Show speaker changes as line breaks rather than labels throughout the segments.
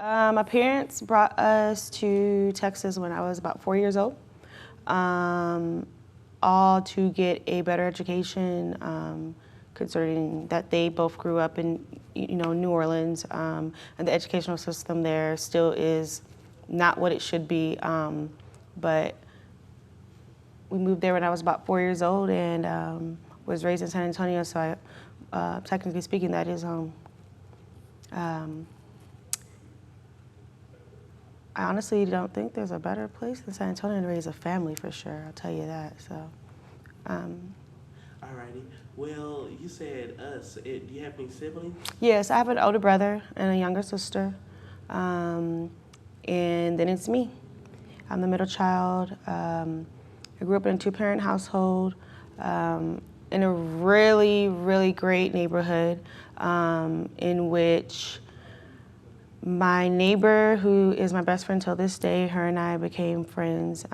My parents brought us to Texas when I was about 4 years old, all to get a better education, considering that they both grew up in, New Orleans, and the educational system there still is not what it should be. But we moved there when I was about 4 years old and was raised in San Antonio, so technically speaking, that is home. I honestly don't think there's a better place than San Antonio to raise a family, for sure. I'll tell you that. So.
Alrighty. Well, you said us. Do you have any siblings?
Yes, I have an older brother and a younger sister, and then it's me. I'm the middle child. I grew up in a two-parent household in a really, really great neighborhood in which my neighbor, who is my best friend till this day, her and I became friends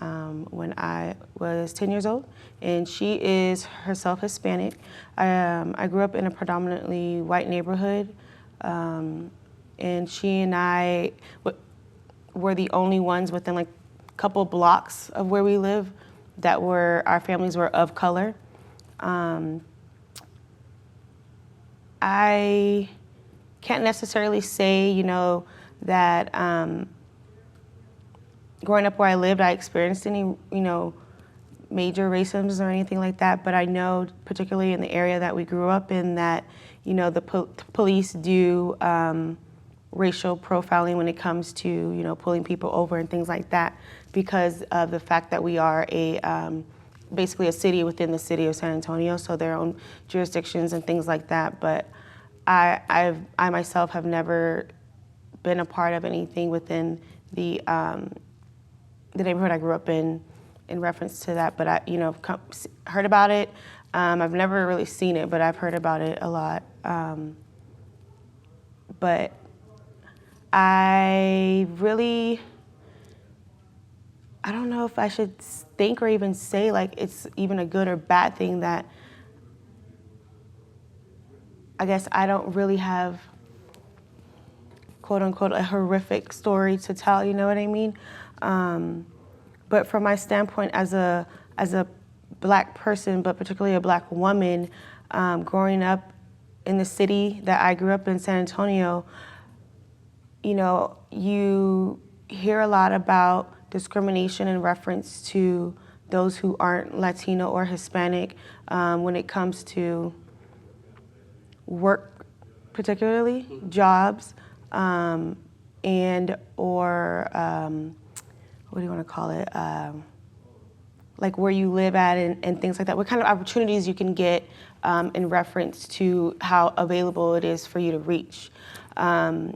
when I was 10 years old, and she is herself Hispanic. I grew up in a predominantly white neighborhood, and she and I were the only ones within like a couple blocks of where we live that our families were of color. I can't necessarily say, that growing up where I lived, I experienced any, major racism or anything like that. But I know, particularly in the area that we grew up in, that, the police do racial profiling when it comes to, pulling people over and things like that, because of the fact that we are basically a city within the city of San Antonio, so their own jurisdictions and things like that. But I myself have never been a part of anything within the neighborhood I grew up in reference to that. But I, heard about it. I've never really seen it, but I've heard about it a lot. But I don't know if I should think or even say like it's even a good or bad thing that I guess I don't really have, quote unquote, a horrific story to tell, you know what I mean? But from my standpoint as a Black person, but particularly a Black woman, growing up in the city that I grew up in, San Antonio, you hear a lot about discrimination in reference to those who aren't Latino or Hispanic when it comes to work, particularly jobs, and or what do you want to call it? Like where you live at and things like that. What kind of opportunities you can get in reference to how available it is for you to reach. I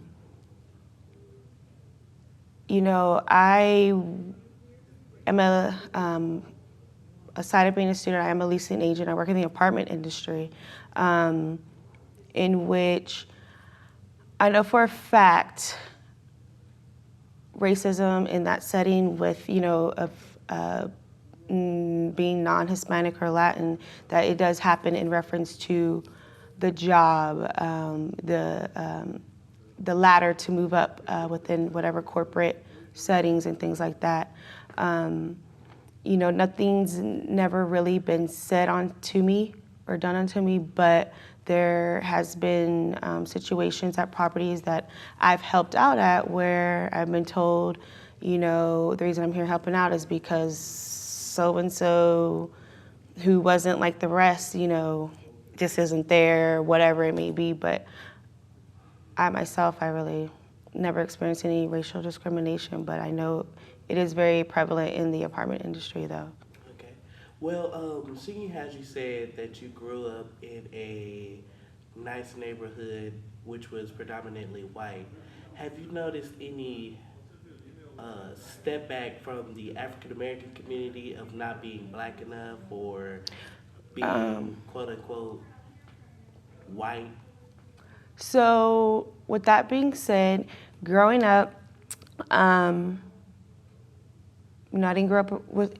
am aside of being a student, I am a leasing agent. I work in the apartment industry. In which I know for a fact racism in that setting with, being non-Hispanic or Latin, that it does happen in reference to the job, the ladder to move up within whatever corporate settings and things like that. Nothing's never really been said onto me or done unto me, but there has been situations at properties that I've helped out at where I've been told, the reason I'm here helping out is because so-and-so who wasn't like the rest, just isn't there, whatever it may be. But I myself, I really never experienced any racial discrimination, but I know it is very prevalent in the apartment industry, though.
Well, seeing as you said that you grew up in a nice neighborhood which was predominantly white, have you noticed any step back from the African American community of not being Black enough or being quote unquote white?
So with that being said, growing up, I didn't grow up with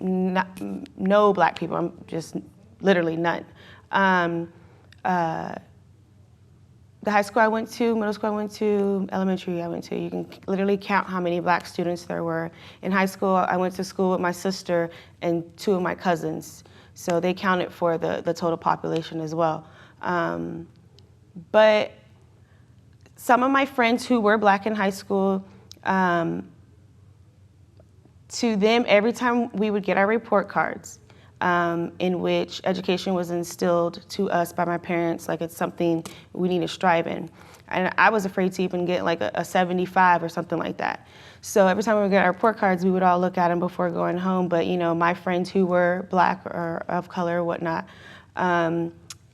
no Black people. I'm just literally none. the high school I went to, middle school I went to, elementary I went to, you can literally count how many black students there were. In high school, I went to school with my sister and 2 of my cousins. So they counted for the total population as well. But some of my friends who were black in high school, to them, every time we would get our report cards, in which education was instilled to us by my parents, like it's something we need to strive in. And I was afraid to even get like a 75 or something like that. So every time we would get our report cards, we would all look at them before going home. But you know, my friends who were black or of color or whatnot,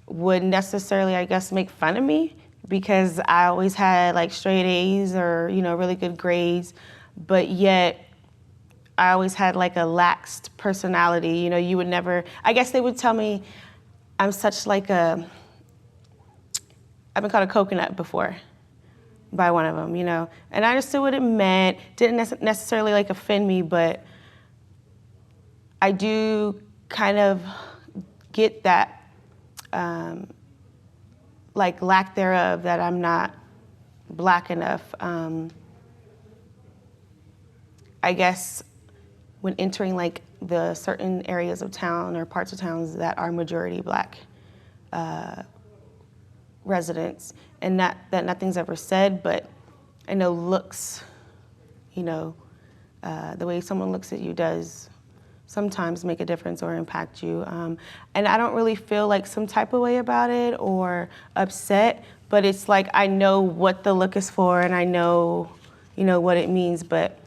would necessarily, I guess, make fun of me because I always had like straight A's or, you know, really good grades, but yet I always had like a laxed personality. You know, you would never, I guess they would tell me I'm such like I've been called a coconut before by one of them, you know, and I understood what it meant. Didn't necessarily like offend me, but I do kind of get that like lack thereof, that I'm not black enough. I guess when entering like the certain areas of town or parts of towns that are majority black residents, and not that nothing's ever said, but I know looks, you know, the way someone looks at you does sometimes make a difference or impact you. And I don't really feel like some type of way about it or upset, but it's like I know what the look is for and I know, you know, what it means, but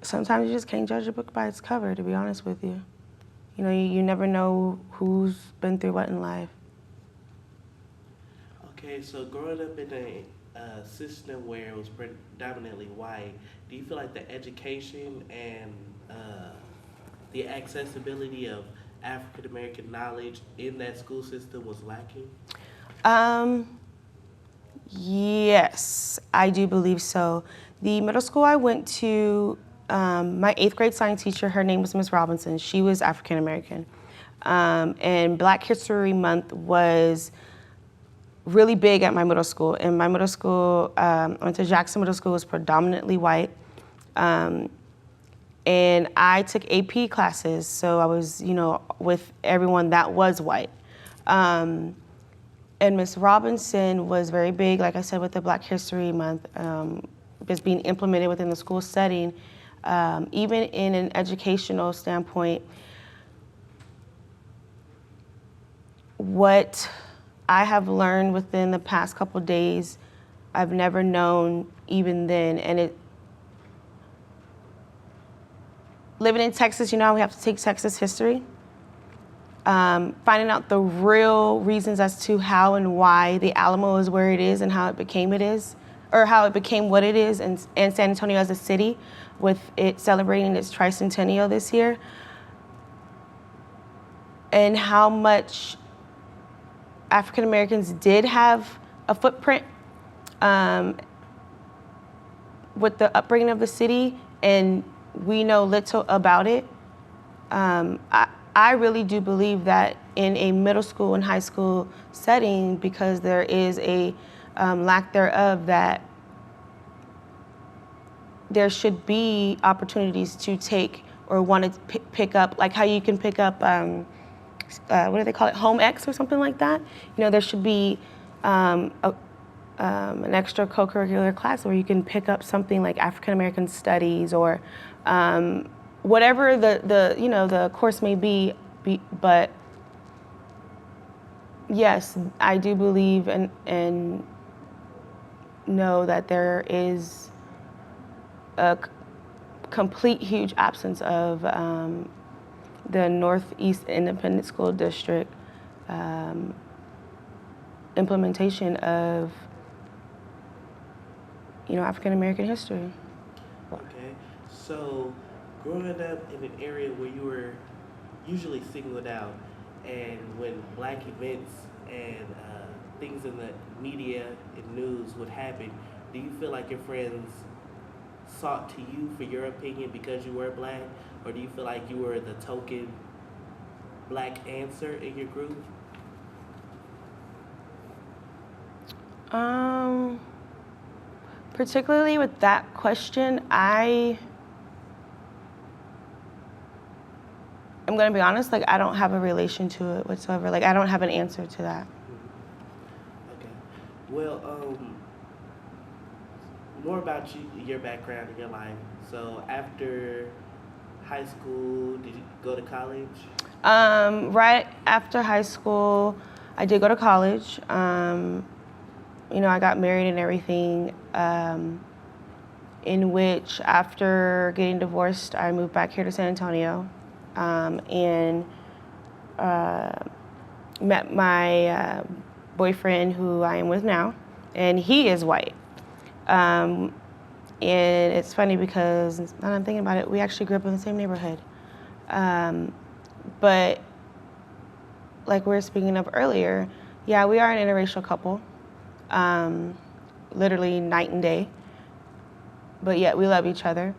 sometimes you just can't judge a book by its cover, to be honest with you. You know, you never know who's been through what in life.
Okay, so growing up in a system where it was predominantly white, do you feel like the education and the accessibility of African American knowledge in that school system was lacking?
Yes, I do believe so. The middle school I went to, my 8th grade science teacher, her name was Miss Robinson. She was African American. And Black History Month was really big at my middle school. In my middle school, I went to Jackson Middle School, was predominantly white. And I took AP classes, so I was, you know, with everyone that was white. And Miss Robinson was very big, like I said, with the Black History Month, just being implemented within the school setting. Even in an educational standpoint, what I have learned within the past couple of days, I've never known even then. And living in Texas, you know, we have to take Texas history. Finding out the real reasons as to how and why the Alamo is where it is and how it became what it is, and San Antonio as a city, with it celebrating its tricentennial this year, and how much African Americans did have a footprint with the upbringing of the city, and we know little about it. I really do believe that in a middle school and high school setting, because there is a lack thereof, that there should be opportunities to take or want to pick up, like how you can pick up, what do they call it, home ec or something like that. You know, there should be an extra co-curricular class where you can pick up something like African American studies or whatever the course may be. But yes, I do believe and know that there is a complete huge absence of the Northeast Independent School District implementation of, you know, African American history.
Okay, so growing up in an area where you were usually singled out, and when Black events and things in the media and news would happen, do you feel like your friends sought to you for your opinion because you were Black, or do you feel like you were the token Black answer in your group?
Particularly with that question, I'm gonna be honest, like I don't have a relation to it whatsoever. Like I don't have an answer to that.
Okay. Well, more about you, your background in your life. So after high school, did you go to college?
Right after high school, I did go to college. I got married and everything, in which after getting divorced, I moved back here to San Antonio, and met my boyfriend who I am with now, and he is white. And it's funny because now that I'm thinking about it, we actually grew up in the same neighborhood. But like we were speaking of earlier, yeah, we are an interracial couple, literally night and day, but yet we love each other.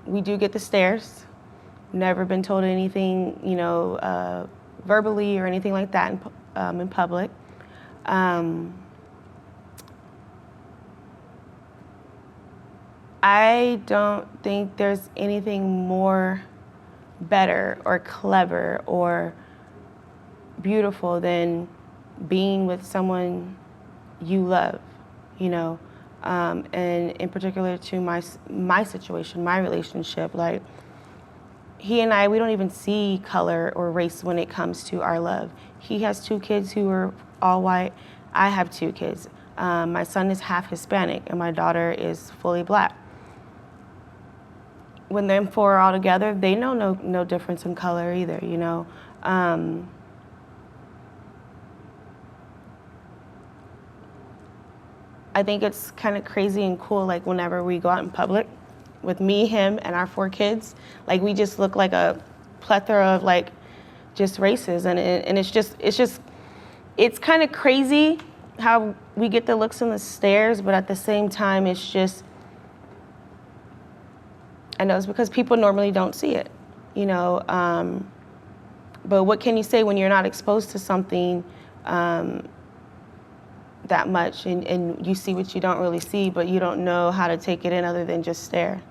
We do get the stares. Never been told anything, verbally or anything like that in public. I don't think there's anything more better or clever or beautiful than being with someone you love, and in particular to my situation, my relationship. Like he and I, we don't even see color or race when it comes to our love. He has 2 kids who are all white. I have 2 kids. My son is half Hispanic and my daughter is fully black. When them 4 are all together, they know no difference in color either, I think it's kind of crazy and cool, like whenever we go out in public with me, him, and our 4 kids, like we just look like a plethora of like just races, and it's kind of crazy how we get the looks and the stares, but at the same time, it's just, I know it's because people normally don't see it, but what can you say when you're not exposed to something that much, and you see what you don't really see, but you don't know how to take it in other than just stare.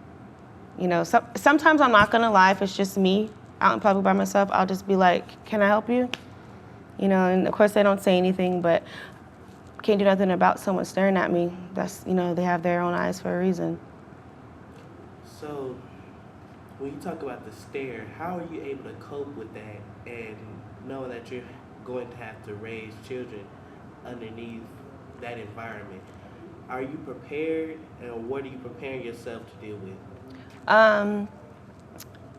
Sometimes I'm not gonna lie, if it's just me out in public by myself, I'll just be like, can I help you? And of course they don't say anything, but can't do nothing about someone staring at me. That's, they have their own eyes for a reason.
So when you talk about the stare, how are you able to cope with that and knowing that you're going to have to raise children underneath that environment? Are you prepared, and what are you preparing yourself to deal with?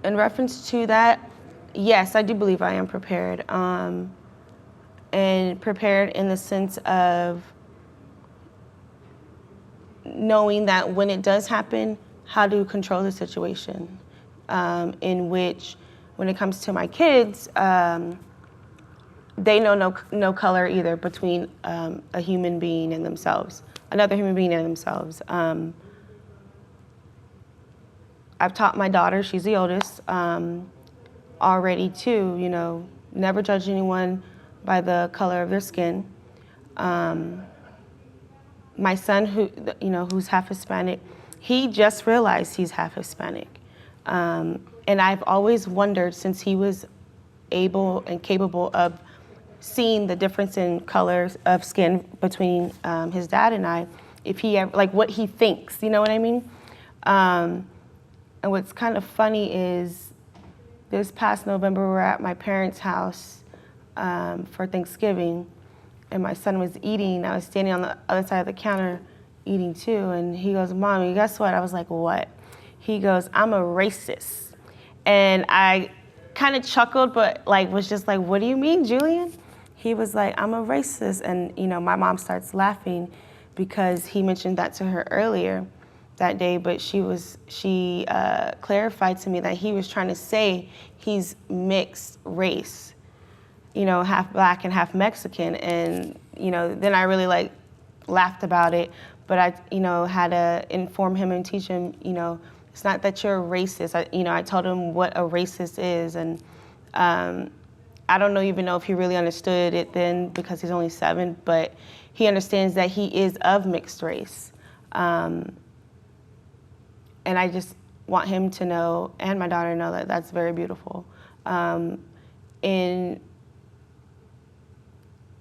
In reference to that, yes, I do believe I am prepared. And prepared in the sense of knowing that when it does happen, how to control the situation. In which, when it comes to my kids, they know no color either between a human being and themselves, another human being and themselves. I've taught my daughter, she's the oldest, already to, never judge anyone by the color of their skin. My son, who's half Hispanic, he just realized he's half Hispanic. And I've always wondered, since he was able and capable of seeing the difference in colors of skin between his dad and I, if he ever, like what he thinks, you know what I mean? And what's kind of funny is this past November, we were at my parents' house for Thanksgiving, and my son was eating. I was standing on the other side of the counter eating too, and he goes, "Mommy, guess what?" I was like, "What?" He goes, "I'm a racist." And I kind of chuckled, but was just like, "What do you mean, Julian?" He was like, "I'm a racist." And, my mom starts laughing because he mentioned that to her earlier that day, but she clarified to me that he was trying to say he's mixed race, half black and half Mexican. And, then I really laughed about it, but I, had to inform him and teach him, it's not that you're a racist. I told him what a racist is, and I don't even know if he really understood it then because he's only 7, but he understands that he is of mixed race. And I just want him to know, and my daughter to know, that that's very beautiful. In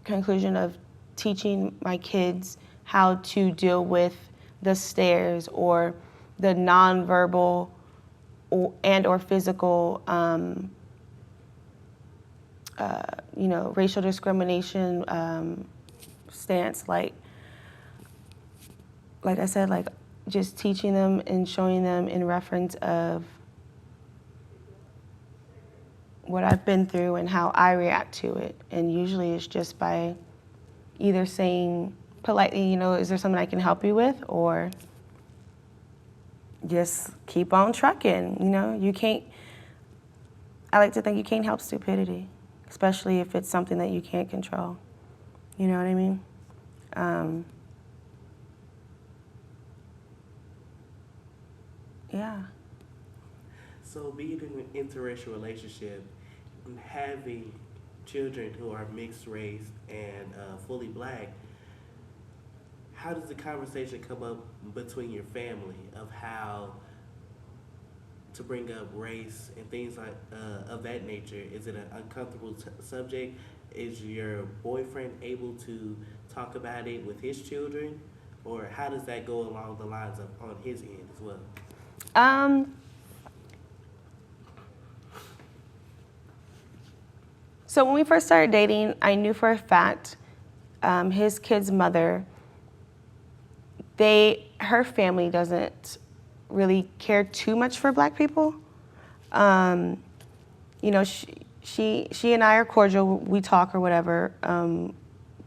conclusion of teaching my kids how to deal with the stares or the nonverbal or physical, racial discrimination stance, like I said, like just teaching them and showing them in reference of what I've been through and how I react to it. And usually it's just by either saying politely, is there something I can help you with? Or just keep on trucking, You can't, I like to think you can't help stupidity, especially if it's something that you can't control. You know what I mean? Yeah.
So being in an interracial relationship and having children who are mixed race and fully black, how does the conversation come up between your family of how to bring up race and things like of that nature? Is it an uncomfortable subject? Is your boyfriend able to talk about it with his children? Or how does that go along the lines of on his end as well?
So when we first started dating, I knew for a fact his kid's mother, her family doesn't really care too much for black people. She and I are cordial, we talk or whatever,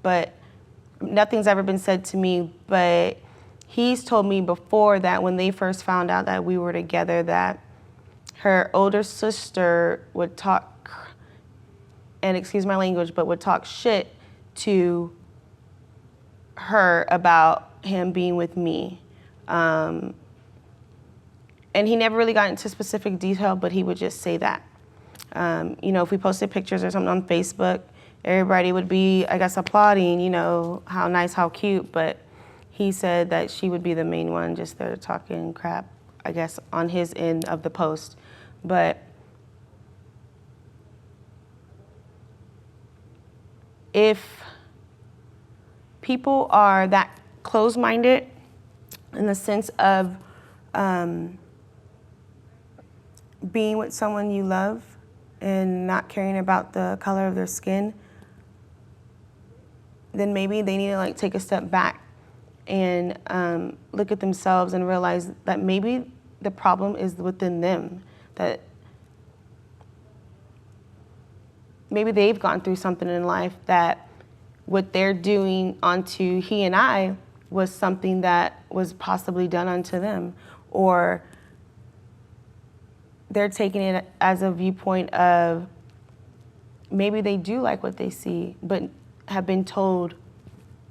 but nothing's ever been said to me. But he's told me before that when they first found out that we were together, that her older sister would talk, and excuse my language, but would talk shit to her about him being with me. And he never really got into specific detail, but he would just say that. If we posted pictures or something on Facebook, everybody would be, I guess, applauding, how nice, how cute, but he said that she would be the main one just there talking crap, I guess, on his end of the post. But if people are that closed-minded in the sense of being with someone you love and not caring about the color of their skin, then maybe they need to take a step back and look at themselves and realize that maybe the problem is within them, that maybe they've gone through something in life that what they're doing onto he and I was something that was possibly done unto them, or they're taking it as a viewpoint of maybe they do like what they see, but have been told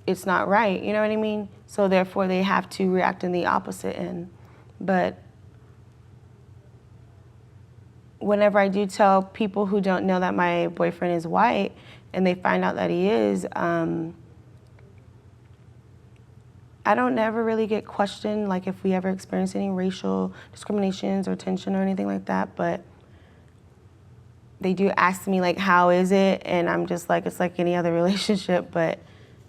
it's not right, you know what I mean? So therefore they have to react in the opposite end. But whenever I do tell people who don't know that my boyfriend is white and they find out that he is, I don't never really get questioned, if we ever experience any racial discriminations or tension or anything like that, but they do ask me, how is it? And I'm just it's like any other relationship, but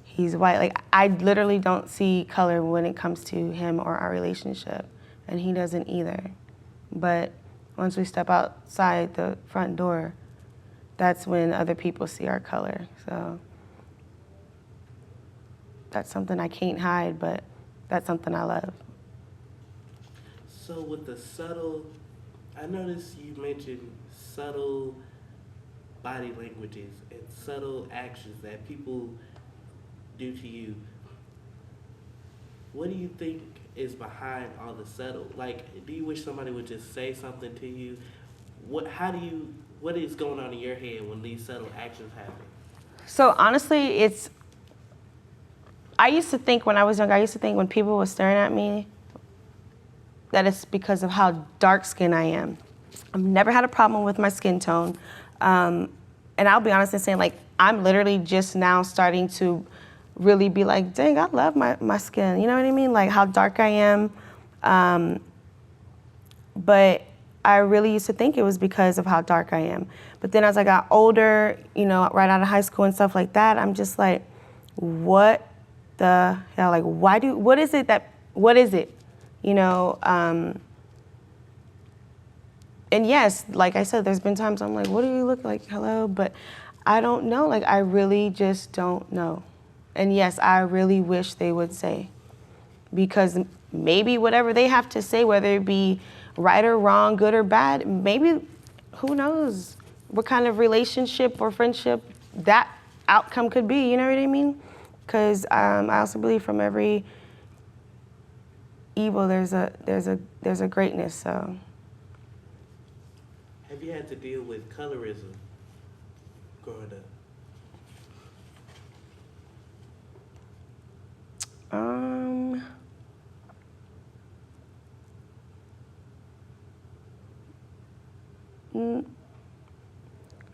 he's white. I literally don't see color when it comes to him or our relationship, and he doesn't either. But once we step outside the front door, that's when other people see our color. So that's something I can't hide, but that's something I love.
So with the subtle, I noticed you mentioned subtle body languages and subtle actions that people do to you. What do you think is behind all the subtle? Do you wish somebody would just say something to you? What is going on in your head when these subtle actions happen? So
honestly, I used to think when I was young, when people were staring at me, that it's because of how dark skinned I am. I've never had a problem with my skin tone. and I'll be honest in saying, like, I'm literally just now starting to really be like, dang, I love my skin. You know what I mean? Like how dark I am. But I really used to think it was because of how dark I am. But then as I got older, you know, right out of high school and stuff like that, I'm just like, what the hell? Like, what is it? You know, and yes, like I said, there's been times I'm like, what do you look like? Hello? But I don't know. Like, I really just don't know. And yes, I really wish they would say, because maybe whatever they have to say, whether it be right or wrong, good or bad, maybe, who knows what kind of relationship or friendship that outcome could be, you know what I mean? Because I also believe from every evil there's a greatness, so.
Have you had to deal with colorism growing up?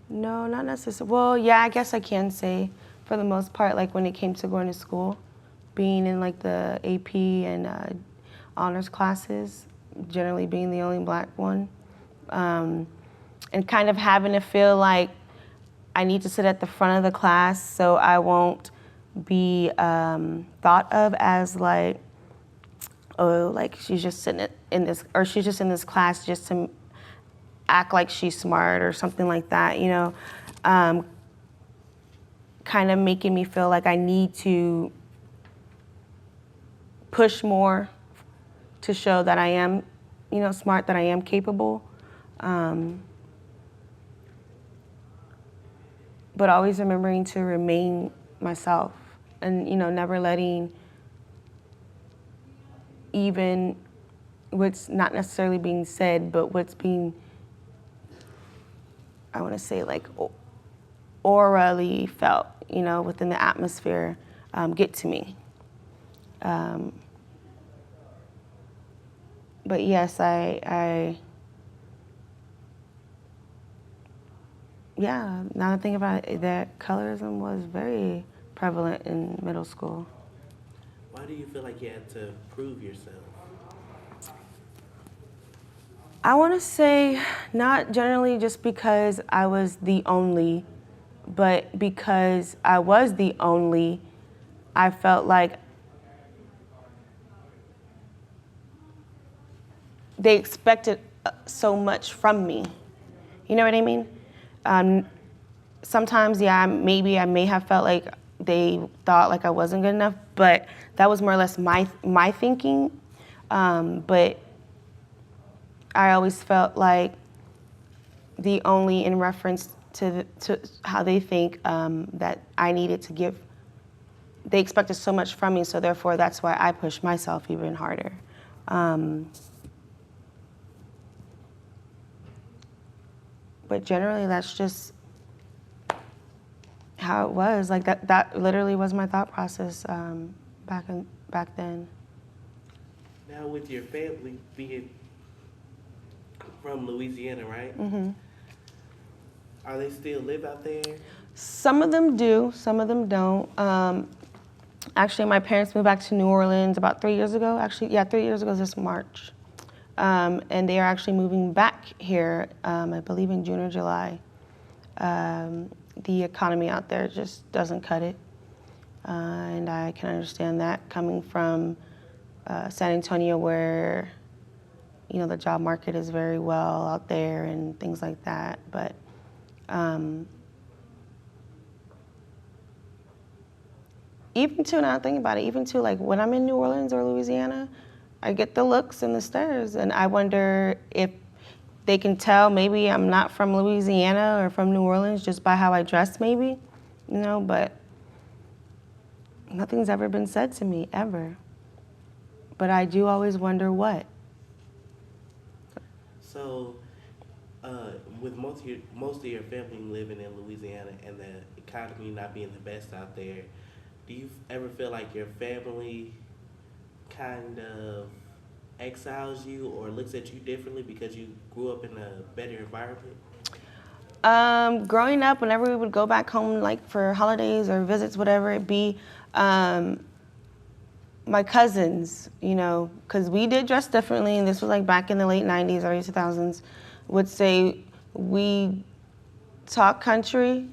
No, not necessarily. Well, yeah, I guess I can say for the most part, like when it came to going to school, being in like the AP and honors classes, generally being the only black one, and kind of having to feel like I need to sit at the front of the class so I won't be thought of as like, oh, like she's just sitting in this, or she's just in this class just to act like she's smart or something like that, you know, kind of making me feel like I need to push more to show that I am, you know, smart, that I am capable. But always remembering to remain myself and, you know, never letting even what's not necessarily being said, but what's being, I want to say, like orally felt, you know, within the atmosphere, get to me. But yes, yeah, now that I think about it, that colorism was very prevalent in middle school.
Why do you feel like you had to prove yourself?
I want to say not generally just because I was the only, but because I was the only, I felt like they expected so much from me. You know what I mean? Sometimes, yeah, maybe I may have felt like they thought like I wasn't good enough, but that was more or less my thinking. But I always felt like the only in reference to how they think that I needed to give. They expected so much from me, so therefore that's why I pushed myself even harder. But generally, that's just how it was. Like that literally was my thought process back then.
Now with your family being from Louisiana, right?
Mm-hmm.
Are they still live out there?
Some of them do, some of them don't. Actually, my parents moved back to New Orleans about 3 years ago. Actually, yeah, 3 years ago this March. And they are actually moving back here, I believe in June or July. The economy out there just doesn't cut it. And I can understand that coming from San Antonio, where, you know, the job market is very well out there and things like that. But even too, now thinking about it, even too, like when I'm in New Orleans or Louisiana, I get the looks and the stares, and I wonder if they can tell maybe I'm not from Louisiana or from New Orleans just by how I dress, maybe, you know, but nothing's ever been said to me, ever. But I do always wonder what.
So, with most of your family living in Louisiana and the economy not being the best out there, do you ever feel like your family kind of exiles you or looks at you differently because you grew up in a better environment?
Growing up, whenever we would go back home, like for holidays or visits, whatever it be, my cousins, you know, because we did dress differently, and this was like back in the late 90s, early 2000s, would say we talk country,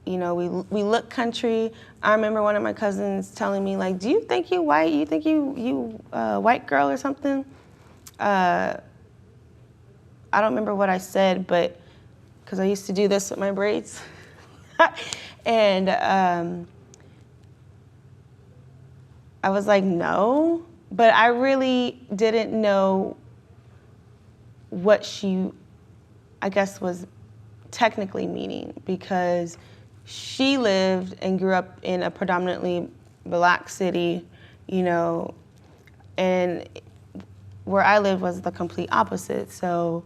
you know, we look country. I remember one of my cousins telling me, like, do you think you white? You think you white girl or something? I don't remember what I said, but because I used to do this with my braids. And I was like, no, but I really didn't know what she, I guess, was technically meaning, because she lived and grew up in a predominantly black city, you know, and where I lived was the complete opposite. So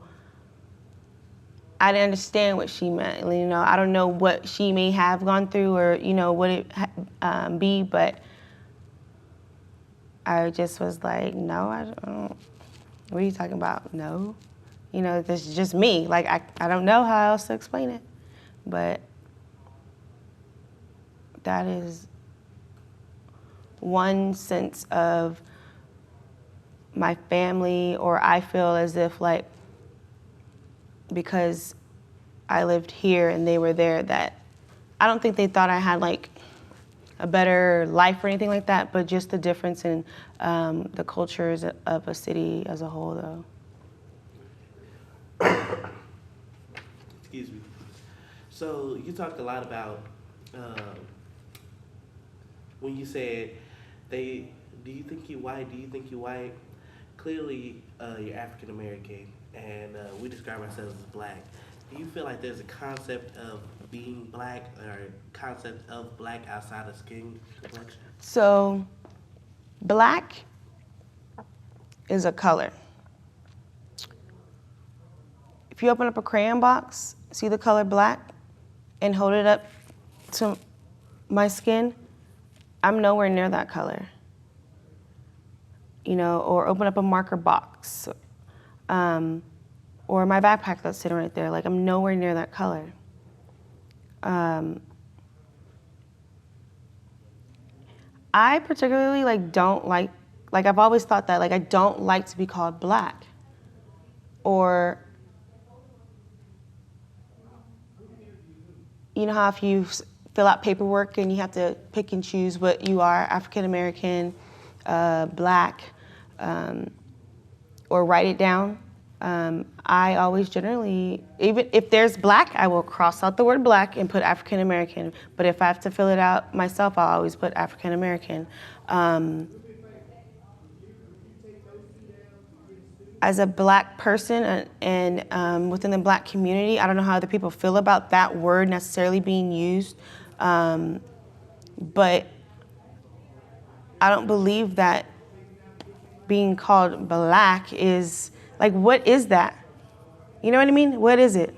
I didn't understand what she meant. You know, I don't know what she may have gone through, or, you know, what it be, but I just was like, no, I don't. What are you talking about? No. You know, this is just me. Like, I don't know how else to explain it. But that is one sense of my family, or I feel as if, like, because I lived here and they were there, that I don't think they thought I had, like, a better life or anything like that, but just the difference in the cultures of a city as a whole, though.
Excuse me. So you talked a lot about when you said do you think you white? Do you think you white? Clearly, you're African American, and we describe ourselves as black. Do you feel like there's a concept of being black, or a concept of black outside of skin complexion?
So, black is a color. If you open up a crayon box, see the color black, and hold it up to my skin, I'm nowhere near that color. You know, or open up a marker box, or my backpack that's sitting right there. Like, I'm nowhere near that color. I particularly don't like I've always thought that, like, I don't like to be called black. Or, you know how if you fill out paperwork and you have to pick and choose what you are, African American, black, or write it down. I always generally, even if there's black, I will cross out the word black and put African American. But if I have to fill it out myself, I'll always put African American. As a black person and within the black community, I don't know how other people feel about that word necessarily being used. But I don't believe that being called black is, like, what is that? You know what I mean? What is it?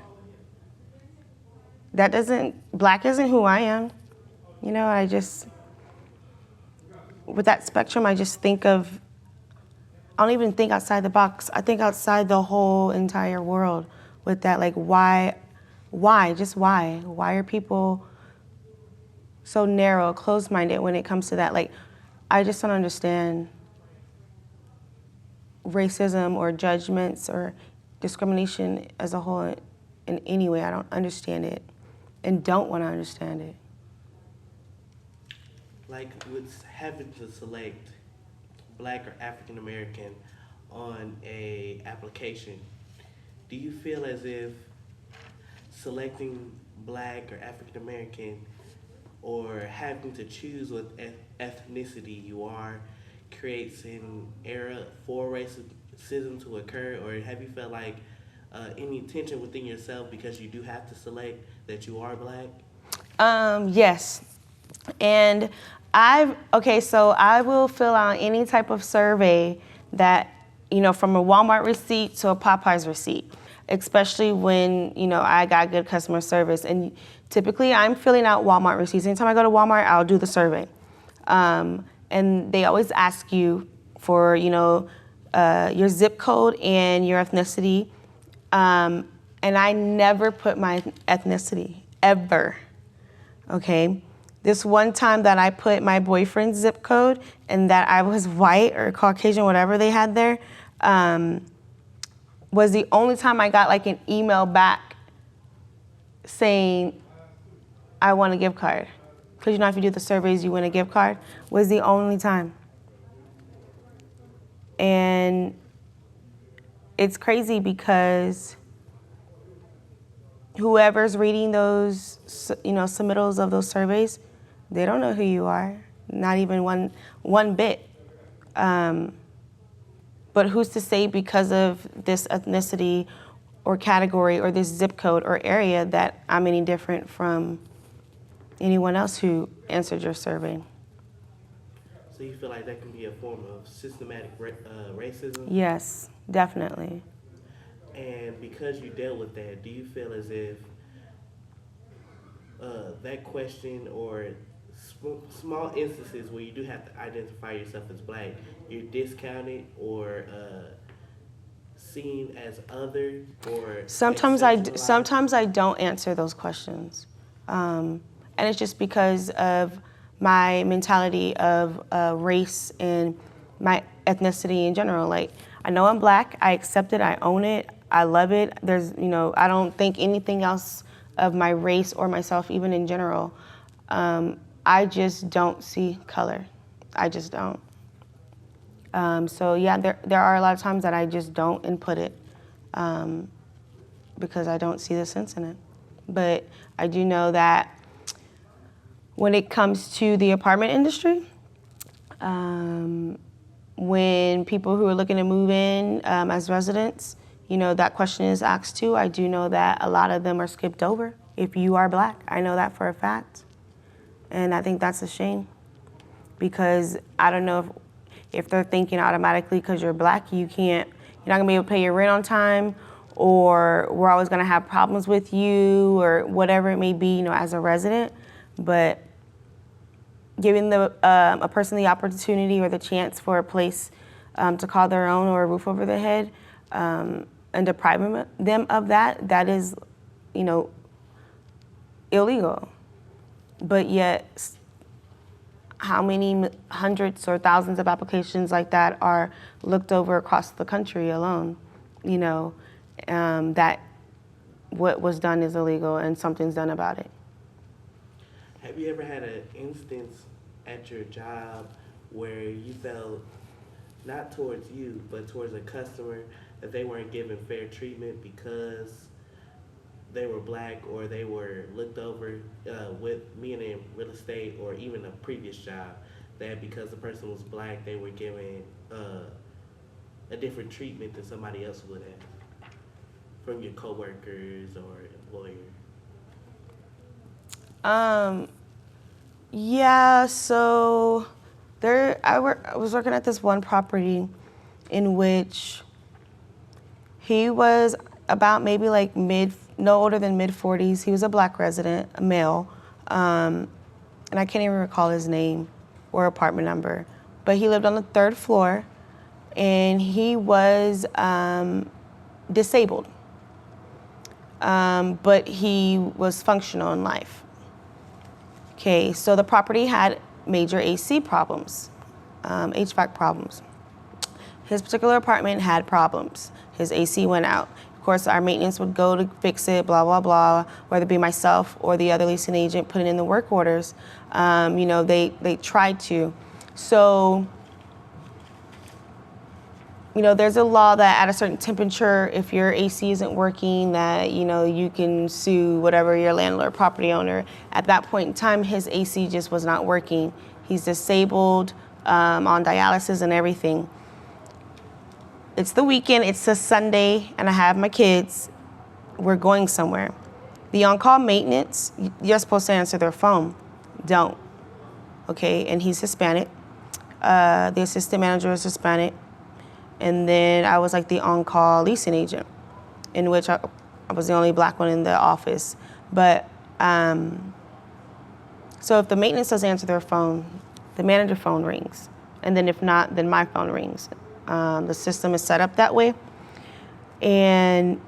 Black isn't who I am. You know, with that spectrum, I just think of, I don't even think outside the box. I think outside the whole entire world with that. Like, why? Just why? Why are people so narrow, closed-minded when it comes to that? Like, I just don't understand racism or judgments or discrimination as a whole in any way. I don't understand it and don't want to understand it.
Like, with having to select black or African American on a application, do you feel as if selecting black or African American, or having to choose what ethnicity you are, creates an era for racism to occur? Or have you felt like any tension within yourself because you do have to select that you are black?
Yes. And so I will fill out any type of survey that, you know, from a Walmart receipt to a Popeyes receipt, especially when, you know, I got good customer service. And typically I'm filling out Walmart receipts. Anytime I go to Walmart, I'll do the survey. And they always ask you for, you know, your zip code and your ethnicity. And I never put my ethnicity, ever, okay? This one time that I put my boyfriend's zip code and that I was white or Caucasian, whatever they had there, was the only time I got like an email back saying, I want a gift card. Because you know if you do the surveys, you win a gift card, was the only time. And it's crazy because whoever's reading those, submittals of those surveys, they don't know who you are, not even one bit. But who's to say because of this ethnicity or category or this zip code or area that I'm any different from anyone else who answered your survey?
So you feel like that can be a form of systematic racism?
Yes, definitely.
And because you dealt with that, do you feel as if that question or small instances where you do have to identify yourself as black, you're discounted or seen as other, or
sometimes I don't answer those questions, and it's just because of my mentality of race and my ethnicity in general. Like, I know I'm black, I accept it, I own it, I love it. There's, I don't think anything else of my race or myself, even in general. I just don't see color. I just don't. So yeah, there are a lot of times that I just don't input it because I don't see the sense in it. But I do know that when it comes to the apartment industry, when people who are looking to move in as residents, that question is asked too. I do know that a lot of them are skipped over if you are black. I know that for a fact. And I think that's a shame because I don't know if they're thinking automatically because you're black, you're not gonna be able to pay your rent on time, or we're always gonna have problems with you, or whatever it may be, as a resident. But giving a person the opportunity or the chance for a place to call their own or a roof over their head, and depriving them of that is, illegal. But yet, how many hundreds or thousands of applications like that are looked over across the country alone? That what was done is illegal and something's done about it.
Have you ever had an instance at your job where you felt, not towards you, but towards a customer, that they weren't given fair treatment because they were black, or they were looked over with being in real estate or even a previous job, that because the person was black, they were given a different treatment than somebody else would have from your coworkers or employer?
Yeah, so I was working at this one property in which he was about maybe like no older than mid-40s. He was a black resident, a male, and I can't even recall his name or apartment number, but he lived on the 3rd floor, and he was disabled, but he was functional in life. Okay, so the property had major AC problems, HVAC problems. His particular apartment had problems. His AC went out. Of course, our maintenance would go to fix it, blah, blah, blah, whether it be myself or the other leasing agent putting in the work orders. They tried to. So, there's a law that at a certain temperature, if your AC isn't working, that, you can sue whatever your landlord, property owner. At that point in time, his AC just was not working. He's disabled, on dialysis and everything. It's the weekend, it's a Sunday, and I have my kids. We're going somewhere. The on-call maintenance, you're supposed to answer their phone. Don't. Okay, and he's Hispanic. The assistant manager is Hispanic. And then I was like the on-call leasing agent, in which I was the only black one in the office. But, so if the maintenance doesn't answer their phone, the manager phone rings. And then if not, then my phone rings. The system is set up that way. And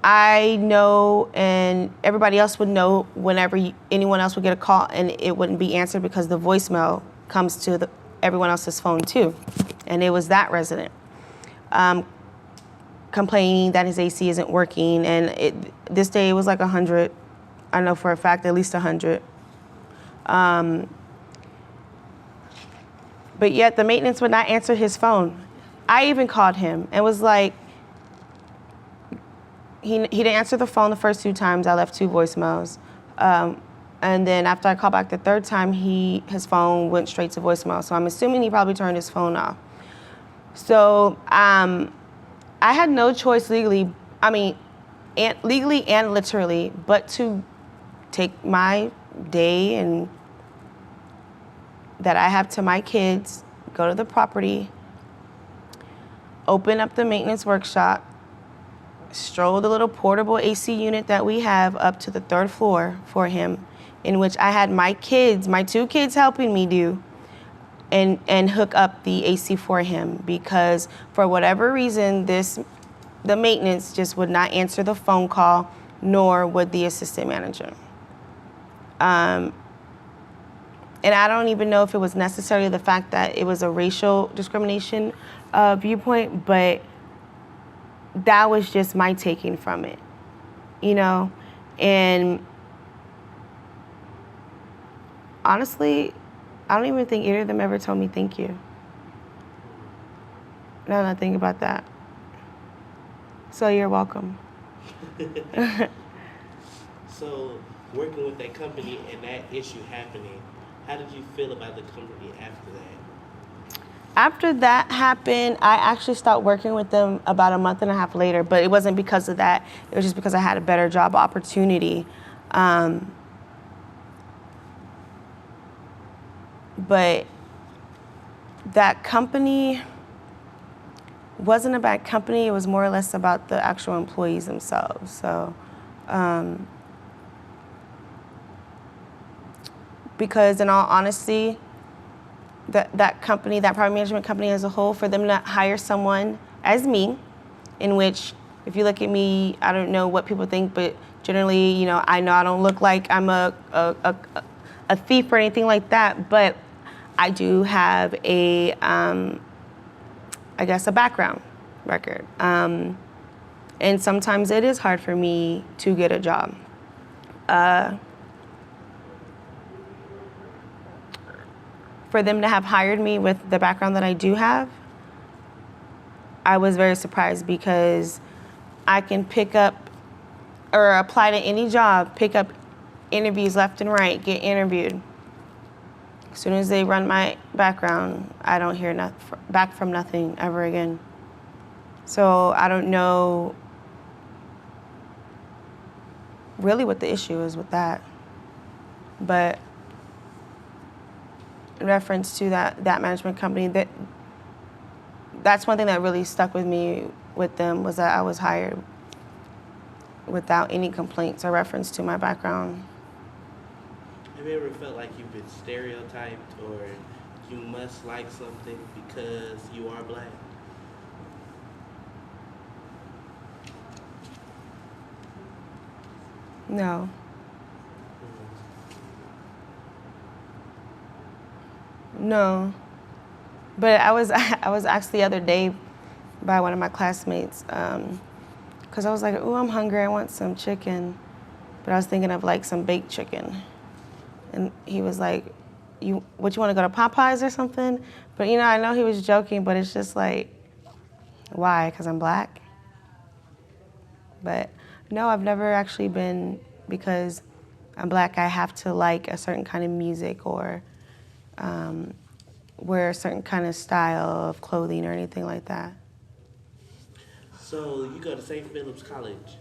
I know, and everybody else would know whenever anyone else would get a call and it wouldn't be answered because the voicemail comes to everyone else's phone too. And it was that resident complaining that his AC isn't working. And this day it was like 100. I know for a fact at least 100. But yet the maintenance would not answer his phone. I even called him and was like, he didn't answer the phone the first 2 times. I left 2 voicemails. And then after I called back the 3rd time, his phone went straight to voicemail. So I'm assuming he probably turned his phone off. So I had no choice legally and literally, but to take my day and that I have to my kids, go to the property, open up the maintenance workshop, stroll the little portable AC unit that we have up to the 3rd floor for him, in which I had my 2 kids helping me do, and hook up the AC for him, because for whatever reason, the maintenance just would not answer the phone call, nor would the assistant manager. And I don't even know if it was necessarily the fact that it was a racial discrimination viewpoint, but that was just my taking from it, and honestly, I don't even think either of them ever told me thank you. Now that I think about that. So you're welcome.
So working with that company and that issue happening, how did you feel about the company after that?
After that happened, I actually stopped working with them about a month and a half later, but it wasn't because of that. It was just because I had a better job opportunity. But that company wasn't a bad company. It was more or less about the actual employees themselves. So, because in all honesty, that company, that property management company as a whole, for them to hire someone as me, in which, if you look at me, I don't know what people think, but generally, I know I don't look like I'm a thief or anything like that, but I do have a background record. And sometimes it is hard for me to get a job. For them to have hired me with the background that I do have, I was very surprised, because I can pick up or apply to any job, pick up interviews left and right, get interviewed. As soon as they run my background, I don't hear back from nothing ever again. So I don't know really what the issue is with that. But in reference to that management company, that's one thing that really stuck with me with them, was that I was hired without any complaints or reference to my background.
Have you ever felt like you've been stereotyped, or you must like something because you are Black?
No. No. But I was asked the other day by one of my classmates, because I was like, "Ooh, I'm hungry. I want some chicken," but I was thinking of like some baked chicken, and he was like, "You want to go to Popeyes or something?" But I know he was joking, but it's just like, why? Because I'm Black? But no, I've never actually been, because I'm Black, I have to like a certain kind of music or wear a certain kind of style of clothing or anything like that.
So you go to St. Philip's College?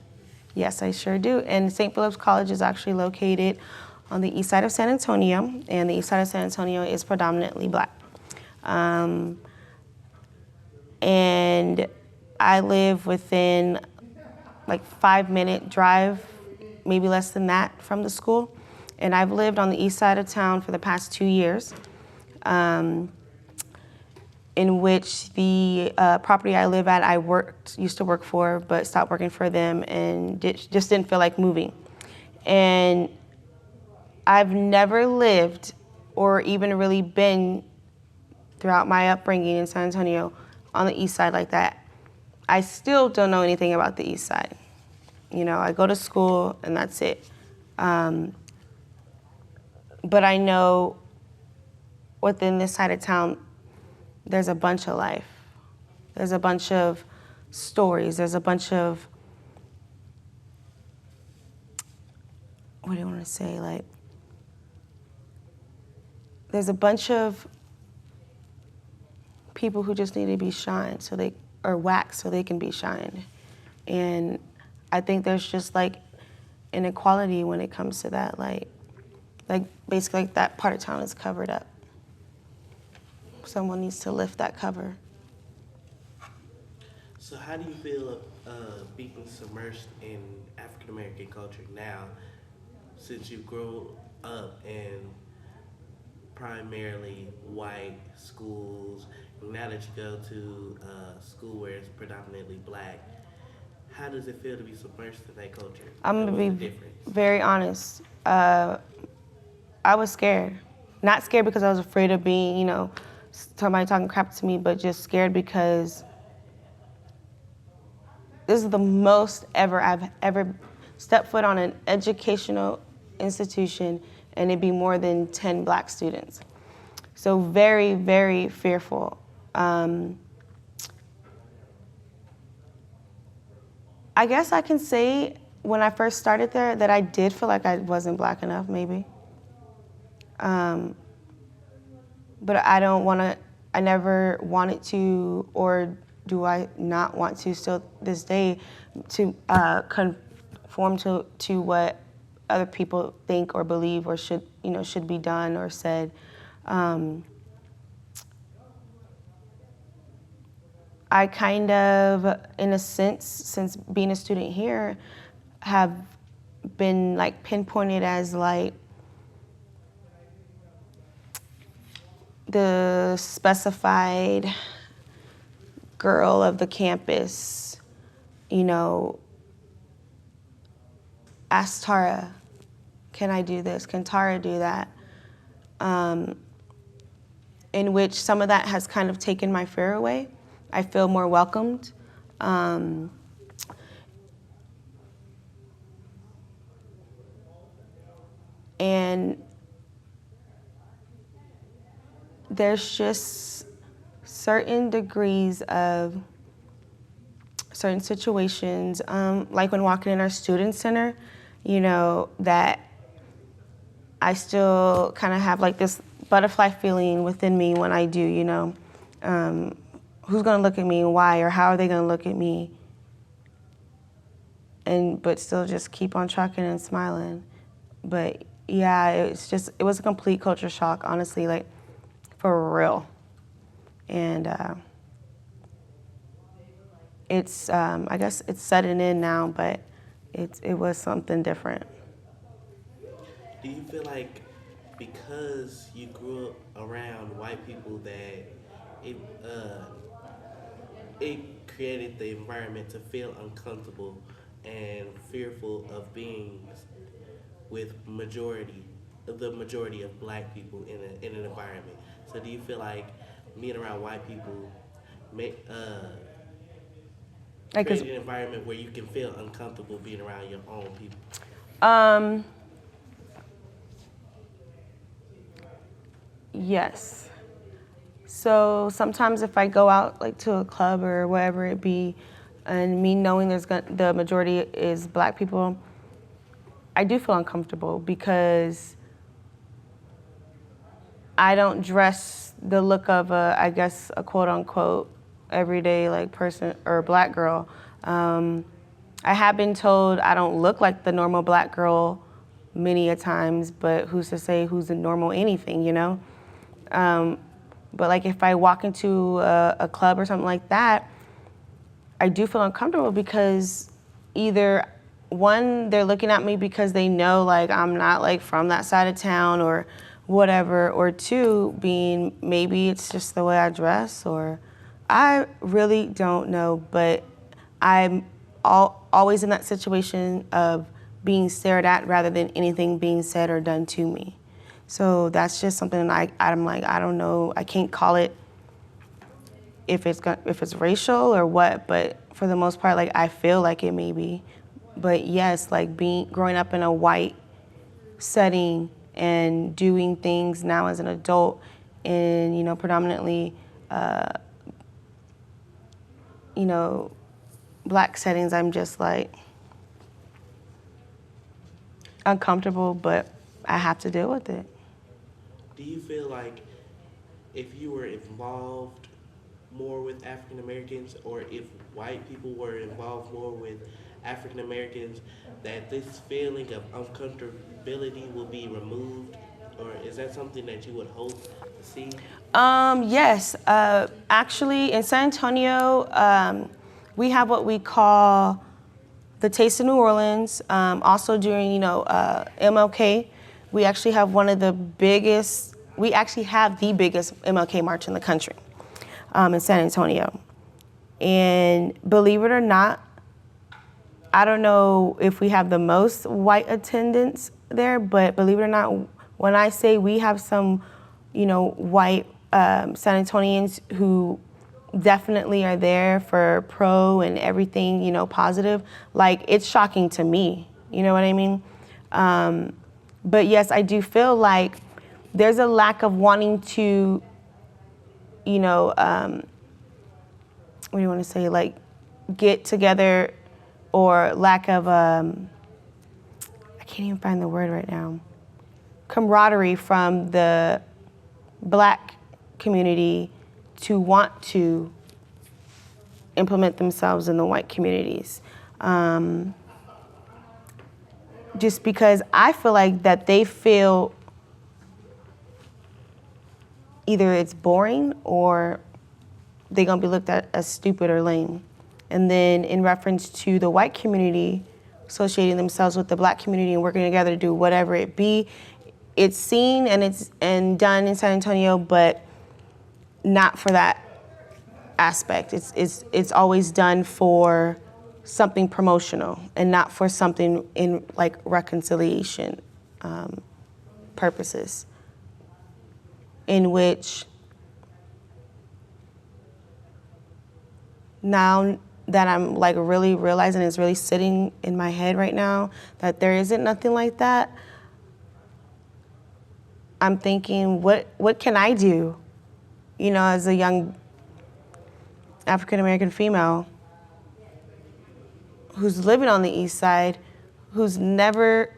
Yes, I sure do. And St. Philip's College is actually located on the east side of San Antonio, and the east side of San Antonio is predominantly Black. And I live within like 5-minute drive, maybe less than that, from the school. And I've lived on the east side of town for the past 2 years. And in which the property I live at, I used to work for, but stopped working for them and just didn't feel like moving. And I've never lived or even really been throughout my upbringing in San Antonio on the east side like that. I still don't know anything about the east side. You know, I go to school and that's it. But I know within this side of town, there's a bunch of life. There's a bunch of stories. There's a bunch of, what do you want to say? Like, there's a bunch of people who just need to be shined or waxed so they can be shined. And I think there's just like inequality when it comes to that. Like basically like that part of town is covered up. Someone needs to lift that cover.
So how do you feel being submerged in African American culture now, since you've grown up in primarily white schools, now that you go to a school where it's predominantly black? How does it feel to be submerged in that culture?
I'm going to be very honest. I was scared. Not scared because I was afraid of being, you know, somebody talking crap to me, but just scared because this is the most I've ever stepped foot on an educational institution, and it'd be more than 10 black students. So very, very fearful. I guess I can say when I first started there that I did feel like I wasn't black enough, maybe. But I never wanted to, or do I not want to still this day, to conform to what other people think or believe or should be done or said. I kind of, in a sense, since being a student here, have been like pinpointed as like the specified girl of the campus. You know, ask Tara, can I do this? Can Tara do that? In which some of that has kind of taken my fear away. I feel more welcomed. And there's just certain degrees of certain situations, like when walking in our student center, you know, that I still kind of have like this butterfly feeling within me when I do, you know. Who's gonna look at me and why, or how are they gonna look at me? But still just keep on trucking and smiling. But yeah, it was a complete culture shock, honestly, like for real. And it's, I guess it's setting in now, but it was something different.
Do you feel like because you grew up around white people that it created the environment to feel uncomfortable and fearful of being with the majority of black people in an environment? So do you feel like being around white people create an environment where you can feel uncomfortable being around your own people?
Yes. So sometimes if I go out like to a club or wherever it be, and me knowing the majority is black people, I do feel uncomfortable because I don't dress the look of I guess a quote unquote everyday like person or black girl. I have been told I don't look like the normal black girl many a times, but who's to say who's a normal anything, you know? But like if I walk into a club or something like that, I do feel uncomfortable because either one, they're looking at me because they know like I'm not like from that side of town or whatever, or two being maybe it's just the way I dress, or I really don't know, but I'm always in that situation of being stared at rather than anything being said or done to me. So that's just something I'm like, I don't know, I can't call it if it's racial or what, but for the most part, like, I feel like it may be. But yes, like growing up in a white setting and doing things now as an adult in, predominantly, black settings, I'm just like uncomfortable, but I have to deal with it.
Do you feel like if you were involved more with African Americans, or if white people were involved more with African Americans, that this feeling of uncomfortability will be removed? Or is that something that you would hope to see?
Yes. Actually, in San Antonio, we have what we call the Taste of New Orleans. Also during, MLK, we actually have the biggest MLK march in the country, in San Antonio. And believe it or not, I don't know if we have the most white attendance there, but believe it or not, when I say we have some, white San Antonians who definitely are there for pro and everything, positive, like, it's shocking to me, you know what I mean? But yes, I do feel like there's a lack of wanting to, what do you want to say, like, get together, or lack of, I can't even find the word right now, camaraderie from the black community to want to implement themselves in the white communities. Just because I feel like that they feel either it's boring or they're gonna be looked at as stupid or lame. And then in reference to the white community associating themselves with the black community and working together to do whatever it be, it's seen and done in San Antonio, but not for that aspect. It's always done for something promotional and not for something in, like, reconciliation purposes, in which now that I'm, like, really realizing, it's really sitting in my head right now that there isn't nothing like that. I'm thinking, what can I do, as a young African-American female who's living on the East Side, who's never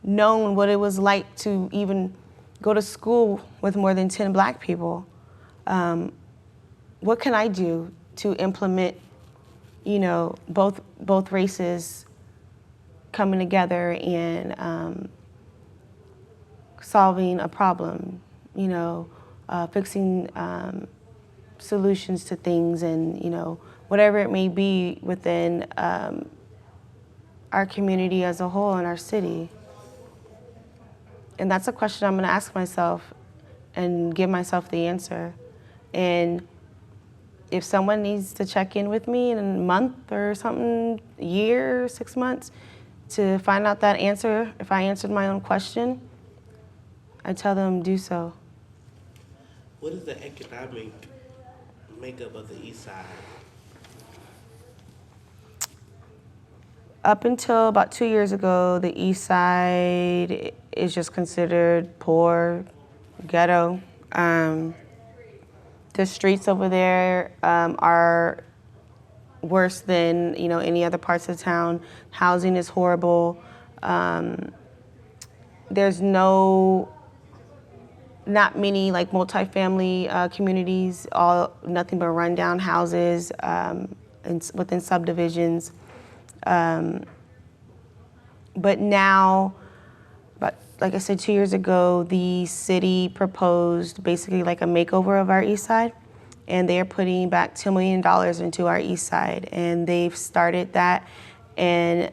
known what it was like to even go to school with more than 10 black people. What can I do to implement, both races coming together and solving a problem, fixing solutions to things, and, whatever it may be within our community as a whole and our city. And that's a question I'm gonna ask myself and give myself the answer. And if someone needs to check in with me in a month or something, a year, 6 months, to find out that answer, if I answered my own question, I tell them do so.
What is the economic makeup of the East Side?
Up until about 2 years ago, the East Side is just considered poor, ghetto. The streets over there are worse than any other parts of town. Housing is horrible. There's not many like multifamily communities. Nothing but rundown houses within subdivisions. But now, like I said, 2 years ago, the city proposed basically like a makeover of our East Side, and they're putting back $2 million into our East Side, and they've started that. And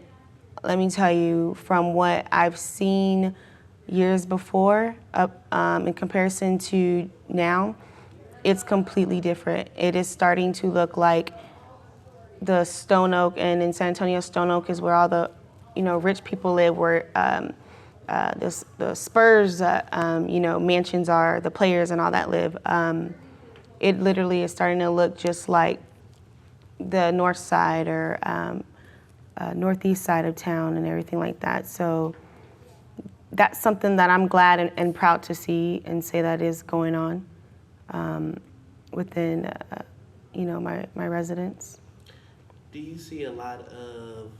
let me tell you, from what I've seen, years before, in comparison to now, it's completely different. It is starting to look like the Stone Oak, and in San Antonio, Stone Oak is where all the, rich people live, where the Spurs, mansions are, the players and all that live. It literally is starting to look just like the north side or northeast side of town and everything like that. So that's something that I'm glad and proud to see and say that is going on within, my residence.
Do you see a lot of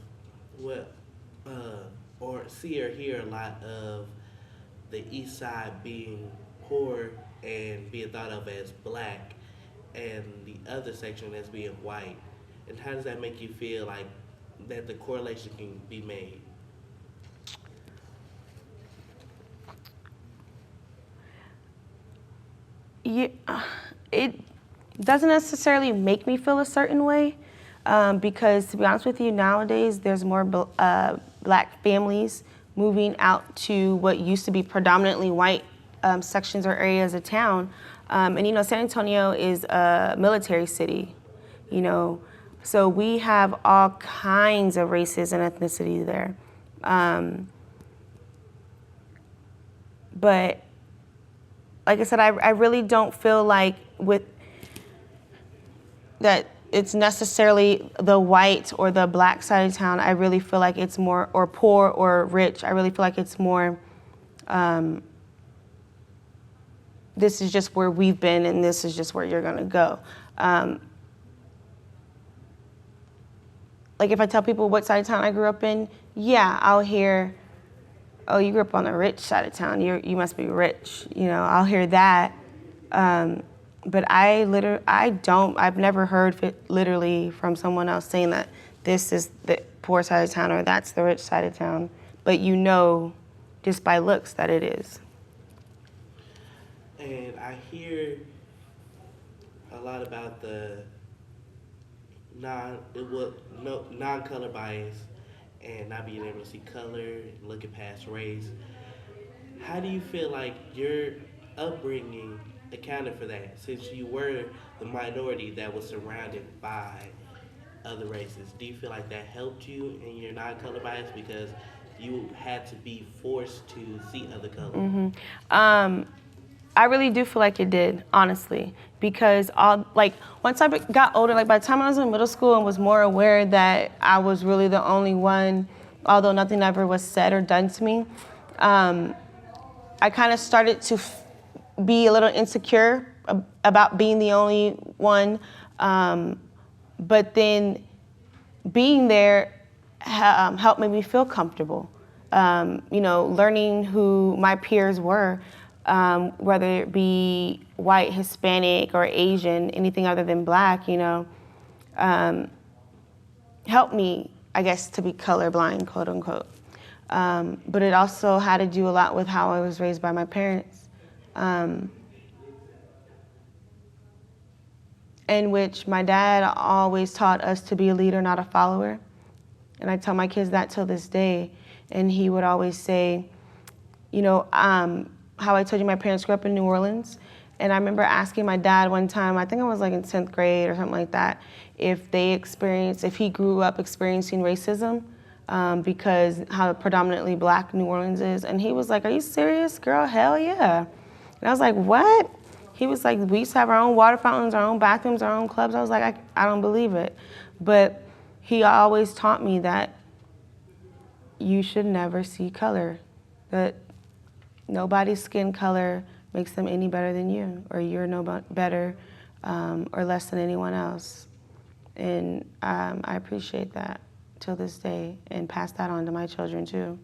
or see or hear a lot of the East Side being poor and being thought of as black, and the other section as being white? And how does that make you feel like that the correlation can be made?
Yeah, it doesn't necessarily make me feel a certain way, because to be honest with you, nowadays there's more black families moving out to what used to be predominantly white sections or areas of town. And San Antonio is a military city, so we have all kinds of races and ethnicity there. But like I said, I really don't feel like that it's necessarily the white or the black side of town. I really feel like it's more, or poor or rich. I really feel like it's more, this is just where we've been and this is just where you're gonna go. Like if I tell people what side of town I grew up in, yeah, I'll hear, oh, you grew up on the rich side of town, you must be rich. I'll hear that. But I've never heard literally from someone else saying that this is the poor side of town or that's the rich side of town. But just by looks that it is.
And I hear a lot about the non-color bias and not being able to see color and looking past race. How do you feel like your upbringing accounted for that, since you were the minority that was surrounded by other races? Do you feel like that helped you in your non-color bias because you had to be forced to see other colors?
Mm-hmm. I really do feel like it did, honestly, because once I got older, by the time I was in middle school and was more aware that I was really the only one, although nothing ever was said or done to me, I kind of started to be a little insecure about being the only one. But then being there helped make me feel comfortable. Learning who my peers were, whether it be white, Hispanic, or Asian, anything other than black, helped me, I guess, to be colorblind, quote unquote. But it also had to do a lot with how I was raised by my parents. In which my dad always taught us to be a leader, not a follower. And I tell my kids that till this day. And he would always say, how I told you my parents grew up in New Orleans. And I remember asking my dad one time, I think I was in 10th grade or something like that, if he grew up experiencing racism, because how predominantly black New Orleans is. And he was like, are you serious, girl? Hell yeah. And I was like, what? He was like, we used to have our own water fountains, our own bathrooms, our own clubs. I was like, I don't believe it. But he always taught me that you should never see color, that nobody's skin color makes them any better than you, or you're no better or less than anyone else. And I appreciate that till this day and pass that on to my children too.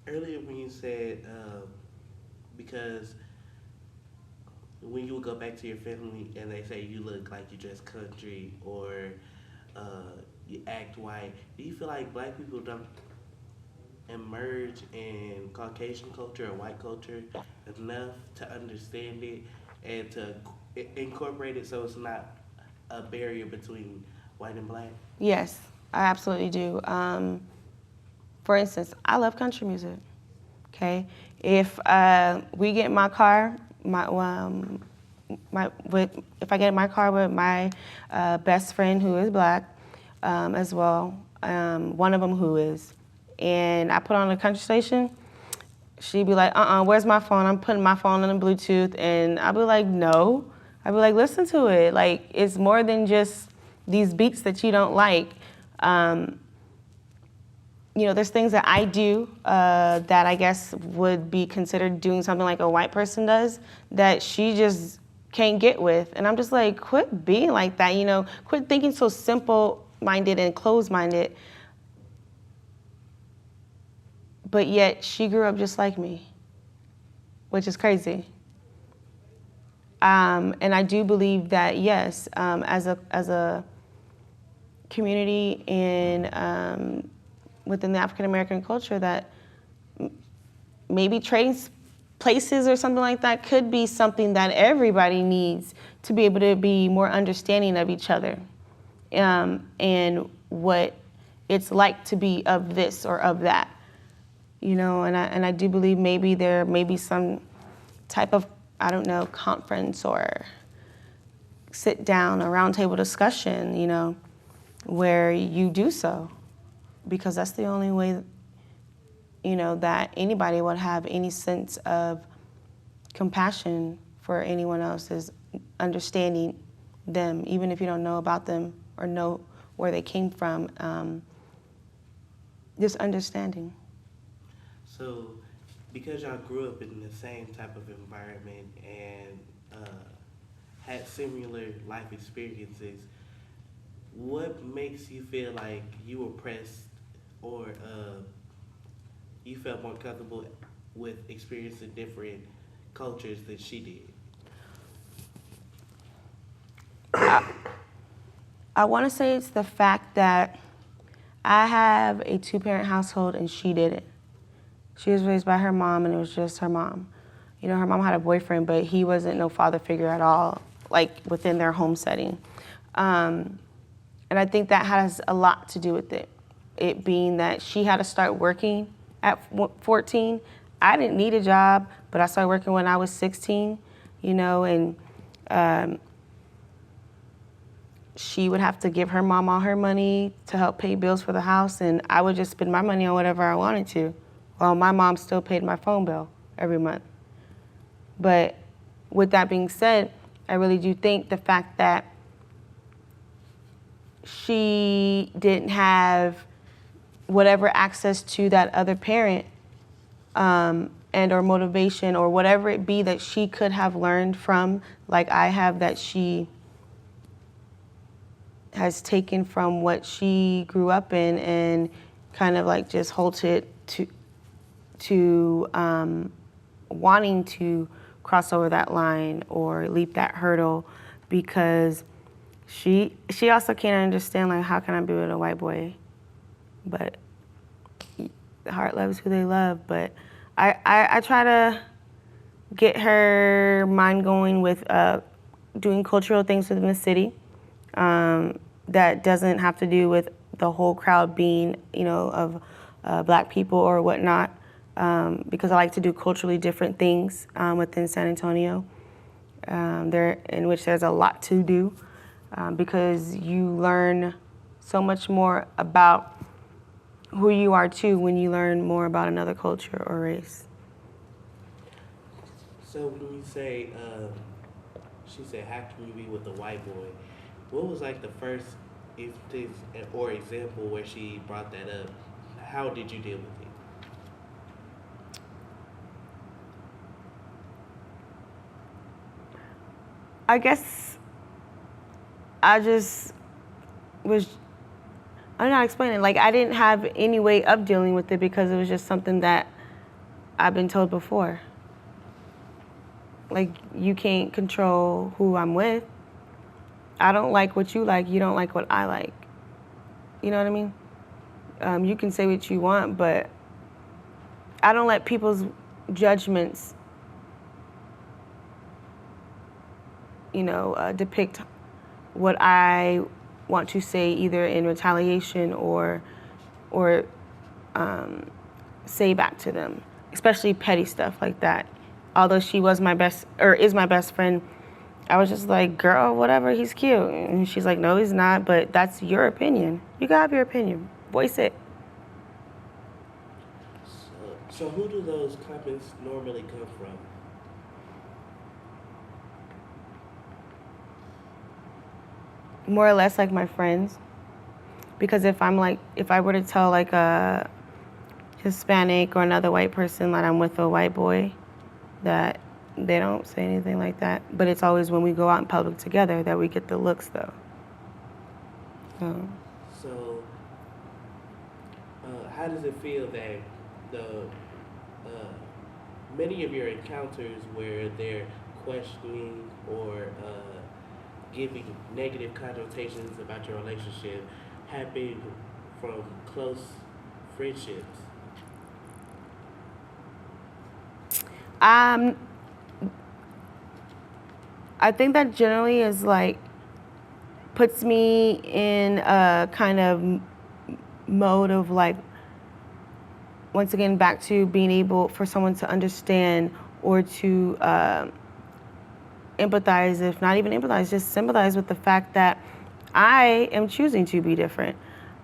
Earlier when you said, because when you would go back to your family and they say you look like you dress country or you act white, do you feel like black people don't emerge in Caucasian culture or white culture enough to understand it and to incorporate it so it's not a barrier between white and black?
Yes, I absolutely do. For instance, I love country music. Okay, if we get in my car, if I get in my car with my best friend who is black as well, one of them who is, and I put on a country station, she'd be like, where's my phone? I'm putting my phone on the Bluetooth, and I'd be like, no. I'd be like, listen to it. Like, it's more than just these beats that you don't like. There's things that I do that I guess would be considered doing something like a white person does that she just can't get with. And I'm just like, quit being like that, quit thinking so simple-minded and closed-minded. But yet she grew up just like me, which is crazy. And I do believe that, yes, as a community in within the African American culture, that maybe trading places or something like that could be something that everybody needs to be able to be more understanding of each other, and what it's like to be of this or of that. And I do believe maybe there may be some type of, conference or sit down, a roundtable discussion, where you do so, because that's the only way, that anybody would have any sense of compassion for anyone else, is understanding them, even if you don't know about them or know where they came from, just understanding.
So, because y'all grew up in the same type of environment and had similar life experiences, what makes you feel like you were pressed or you felt more comfortable with experiencing different cultures than she did?
I want to say it's the fact that I have a two-parent household and she didn't. She was raised by her mom, and it was just her mom. Her mom had a boyfriend, but he wasn't no father figure at all, like within their home setting. And I think that has a lot to do with it. It being that she had to start working at 14. I didn't need a job, but I started working when I was 16, and she would have to give her mom all her money to help pay bills for the house, and I would just spend my money on whatever I wanted to. Well, my mom still paid my phone bill every month. But with that being said, I really do think the fact that she didn't have whatever access to that other parent and or motivation or whatever it be that she could have learned from, like I have, that she has taken from what she grew up in and kind of like just holds it to wanting to cross over that line or leap that hurdle, because she also can't understand, like, how can I be with a white boy? But the heart loves who they love. But I try to get her mind going with doing cultural things within the city that doesn't have to do with the whole crowd being, of black people or whatnot. Because I like to do culturally different things within San Antonio, in which there's a lot to do, because you learn so much more about who you are too when you learn more about another culture or race.
So when you say, she said, how can you be with a white boy? What was like the first instance or example where she brought that up? How did you deal with it?
I guess I just I'm not explaining. Like, I didn't have any way of dealing with it because it was just something that I've been told before. Like, you can't control who I'm with. I don't like what you like. You don't like what I like. You know what I mean? You can say what you want, but I don't let people's judgments, depict what I want to say, either in retaliation or say back to them. especially petty stuff like that. Although she was my best, or is my best friend, I was just like, girl, whatever, he's cute. And she's like, no, he's not, but that's your opinion. You can have your opinion. Voice it.
So who do those comments normally come from?
More or less like my friends. Because if I were to tell like a Hispanic or another white person that I'm with a white boy, that they don't say anything like that. But it's always when we go out in public together that we get the looks though.
So how does it feel that the many of your encounters where they're questioning or giving negative connotations about your relationship happen from close friendships?
I think that generally is like puts me in a kind of mode of like, once again, back to being able for someone to understand or to empathize, if not even empathize, just sympathize with the fact that I am choosing to be different.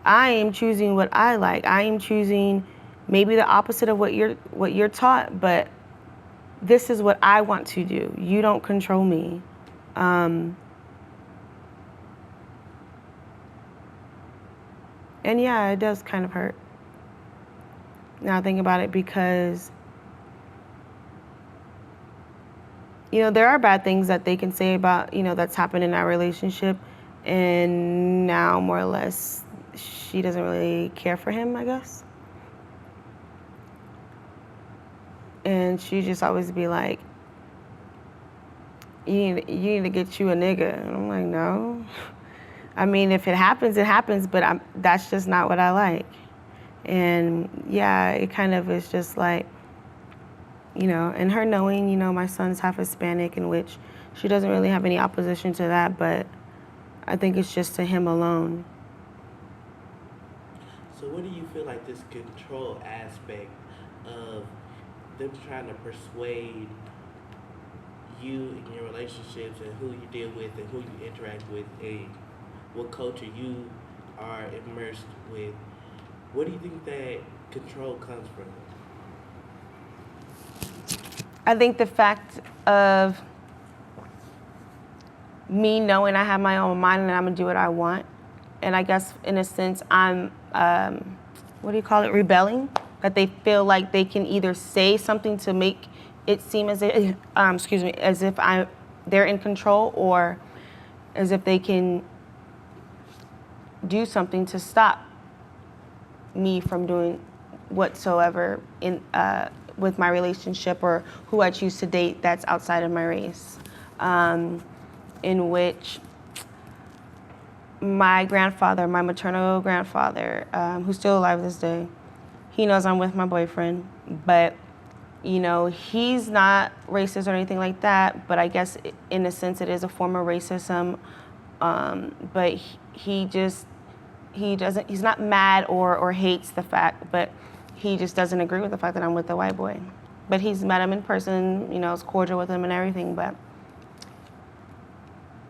I am choosing what I like. I am choosing maybe the opposite of what you're taught, but this is what I want to do. You don't control me. And yeah, it does kind of hurt. Now I think about it because, there are bad things that they can say about, that's happened in our relationship. And now more or less, she doesn't really care for him, I guess. And she just always be like, you need to get you a nigga. And I'm like, no. I mean, if it happens, it happens, but that's just not what I like. And yeah, it kind of is just like, and her knowing, my son's half Hispanic, in which she doesn't really have any opposition to that, but I think it's just to him alone.
So what do you feel like this control aspect of them trying to persuade you in your relationships and who you deal with and who you interact with and what culture you are immersed with, what do you think that control comes from?
I think the fact of me knowing I have my own mind and I'm gonna do what I want. And I guess in a sense I'm, rebelling. That they feel like they can either say something to make it seem as if, as if they're in control, or as if they can do something to stop me from doing whatsoever with my relationship or who I choose to date that's outside of my race. In which my grandfather, my maternal grandfather, who's still alive this day, he knows I'm with my boyfriend, but he's not racist or anything like that, but I guess in a sense it is a form of racism. But he's not mad or hates the fact, but he just doesn't agree with the fact that I'm with a white boy. But he's met him in person, is cordial with him and everything, but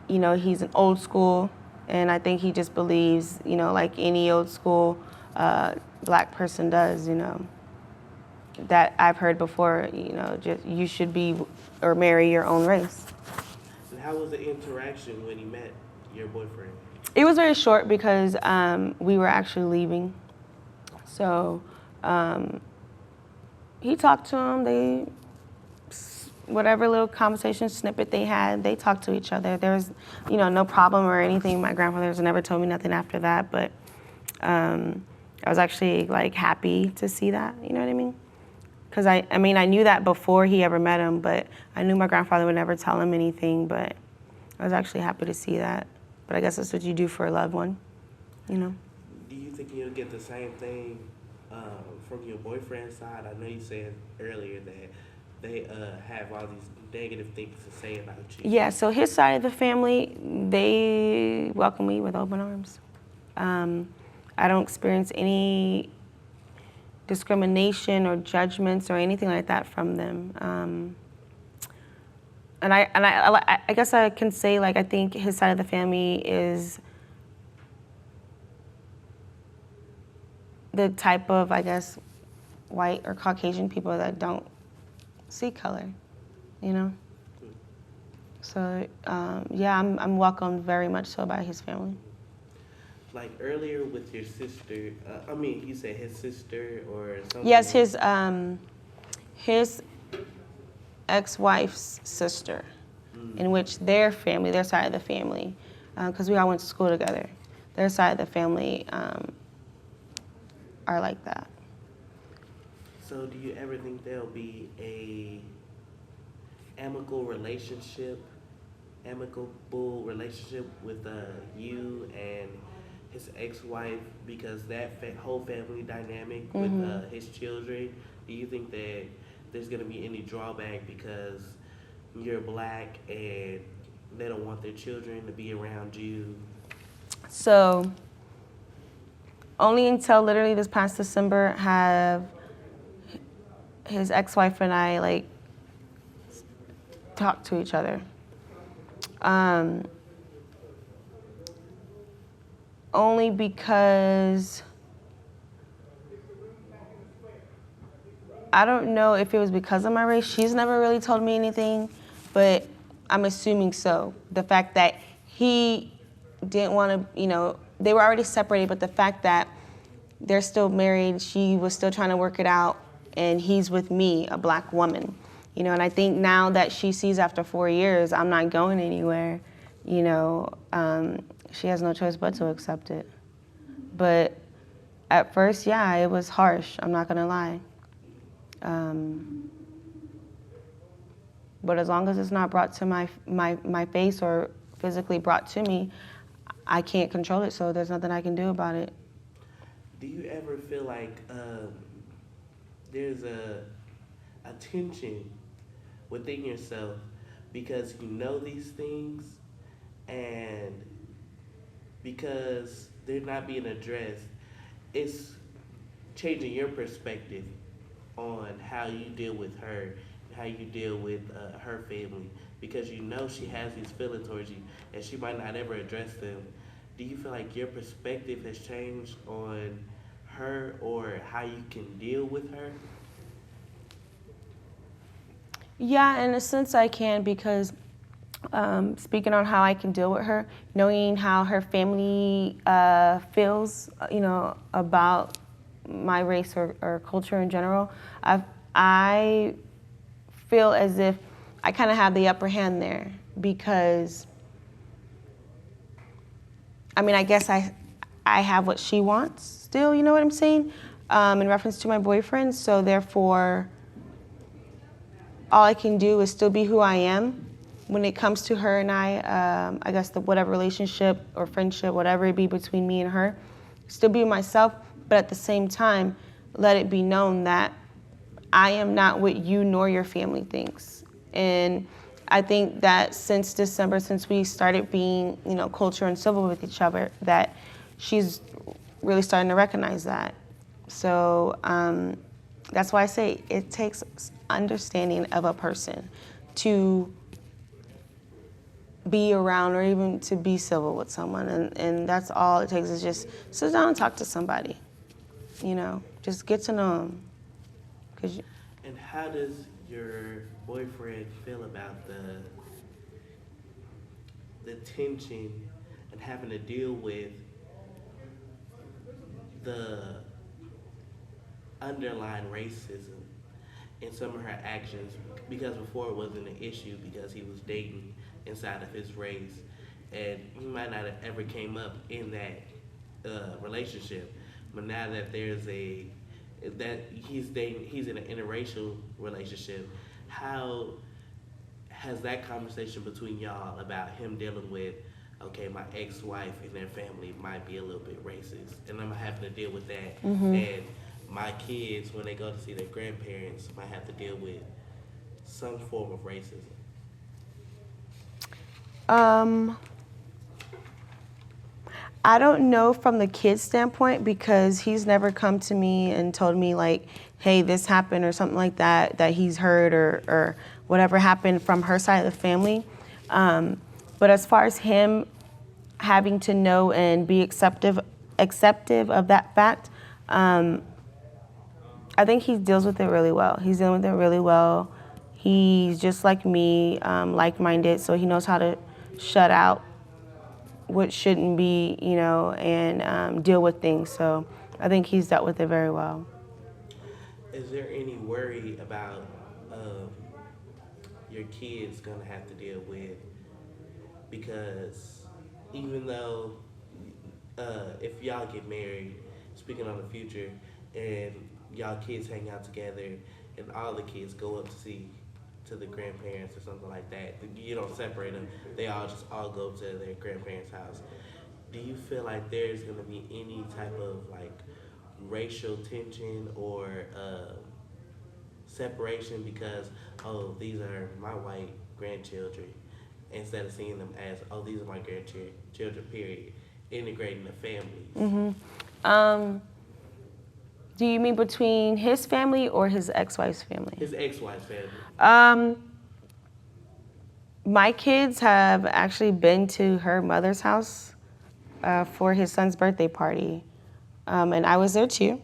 he's an old school, and I think he just believes, like any old school black person does, that I've heard before, just you should be or marry your own race.
And how was the interaction when you met your boyfriend?
It was very short because we were actually leaving. So he talked to him. Whatever little conversation snippet they had, they talked to each other. There was, no problem or anything. My grandfather has never told me nothing after that, but I was actually happy to see that, you know what I mean? Because I knew that before he ever met him, but I knew my grandfather would never tell him anything, but I was actually happy to see that. But I guess that's what you do for a loved one,
Do you think you'll get the same thing from your boyfriend's side? I know you said earlier that they have all these negative things to say about you.
Yeah, so his side of the family, they welcome me with open arms. I don't experience any discrimination or judgments or anything like that from them. And I guess I can say, like, I think his side of the family is the type of, I guess, white or Caucasian people that don't see color, you know? So, yeah, I'm welcomed very much so by his family.
Like earlier with your sister, you said his sister or something?
Yes, his ex-wife's sister, in which their family, their side of the family, because we all went to school together, their side of the family are like that.
So do you ever think there'll be a amicable relationship with you and his ex-wife, because that whole family dynamic with his children? Do you think that there's going to be any drawback because you're black and they don't want their children to be around you?
So only until literally this past December have his ex-wife and I, like, talked to each other. Only because I don't know if it was because of my race. She's never really told me anything, but I'm assuming so. The fact that he didn't want to, they were already separated, but the fact that they're still married, she was still trying to work it out, and he's with me, a black woman. And I think now that she sees after 4 years I'm not going anywhere, she has no choice but to accept it. But at first, yeah, it was harsh. I'm not gonna lie. But as long as it's not brought to my face or physically brought to me, I can't control it, so there's nothing I can do about it.
Do you ever feel like there's a tension within yourself because you know these things and because they're not being addressed, it's changing your perspective on how you deal with her, how you deal with her family, because you know she has these feelings towards you and she might not ever address them? Do you feel like your perspective has changed on her or how you can deal with her?
Yeah, in a sense I can, because speaking on how I can deal with her, knowing how her family feels, about my race or culture in general, I feel as if I kind of have the upper hand there, because I guess I have what she wants still, you know what I'm saying, in reference to my boyfriend, so therefore all I can do is still be who I am when it comes to her and I guess whatever relationship or friendship, whatever it be between me and her, still be myself, but at the same time, let it be known that I am not what you nor your family thinks. And I think that since December, since we started being, culture and civil with each other, that she's really starting to recognize that. So that's why I say it takes understanding of a person to be around or even to be civil with someone. And that's all it takes, is just sit down and talk to somebody. Just get to know them.
And how does your boyfriend feel about the tension and having to deal with the underlying racism in some of her actions? Because before it wasn't an issue because he was dating inside of his race, and he might not have ever came up in that relationship. But now that he's in an interracial relationship, how has that conversation between y'all about him dealing with, okay, my ex-wife and their family might be a little bit racist, and I'm having to deal with that, and my kids, when they go to see their grandparents, might have to deal with some form of racism?
I don't know from the kid's standpoint, because he's never come to me and told me like, hey, this happened or something like that he's heard or whatever happened from her side of the family. But as far as him having to know and be acceptive of that fact, I think he deals with it really well. He's dealing with it really well. He's just like me, like-minded, so he knows how to shut out what shouldn't be, and deal with things. So I think he's dealt with it very well.
Is there any worry about your kids gonna have to deal with? Because even though if y'all get married, speaking on the future, and y'all kids hang out together, and all the kids go up to see to the grandparents or something like that, you don't separate them. They all go to their grandparents' house. Do you feel like there's gonna be any type of like racial tension or separation because these are my white grandchildren, instead of seeing them as these are my grandchildren, period, integrating the families?
Do you mean between his family or his ex-wife's family?
His ex-wife's family.
My kids have actually been to her mother's house for his son's birthday party, and I was there too,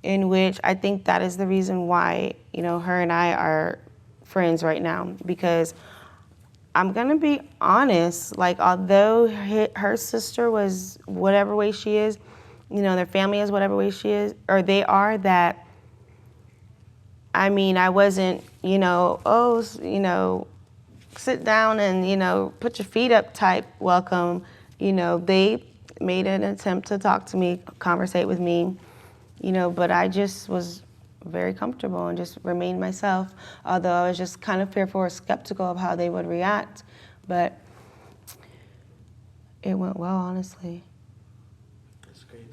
in which I think that is the reason why, her and I are friends right now, because I'm gonna be honest, like, although her sister was whatever way she is, their family is whatever way she is, or they are, that, I wasn't, sit down and, put your feet up type welcome. They made an attempt to talk to me, conversate with me, but I just was very comfortable and just remained myself, although I was just kind of fearful or skeptical of how they would react. But it went well, honestly.
That's great.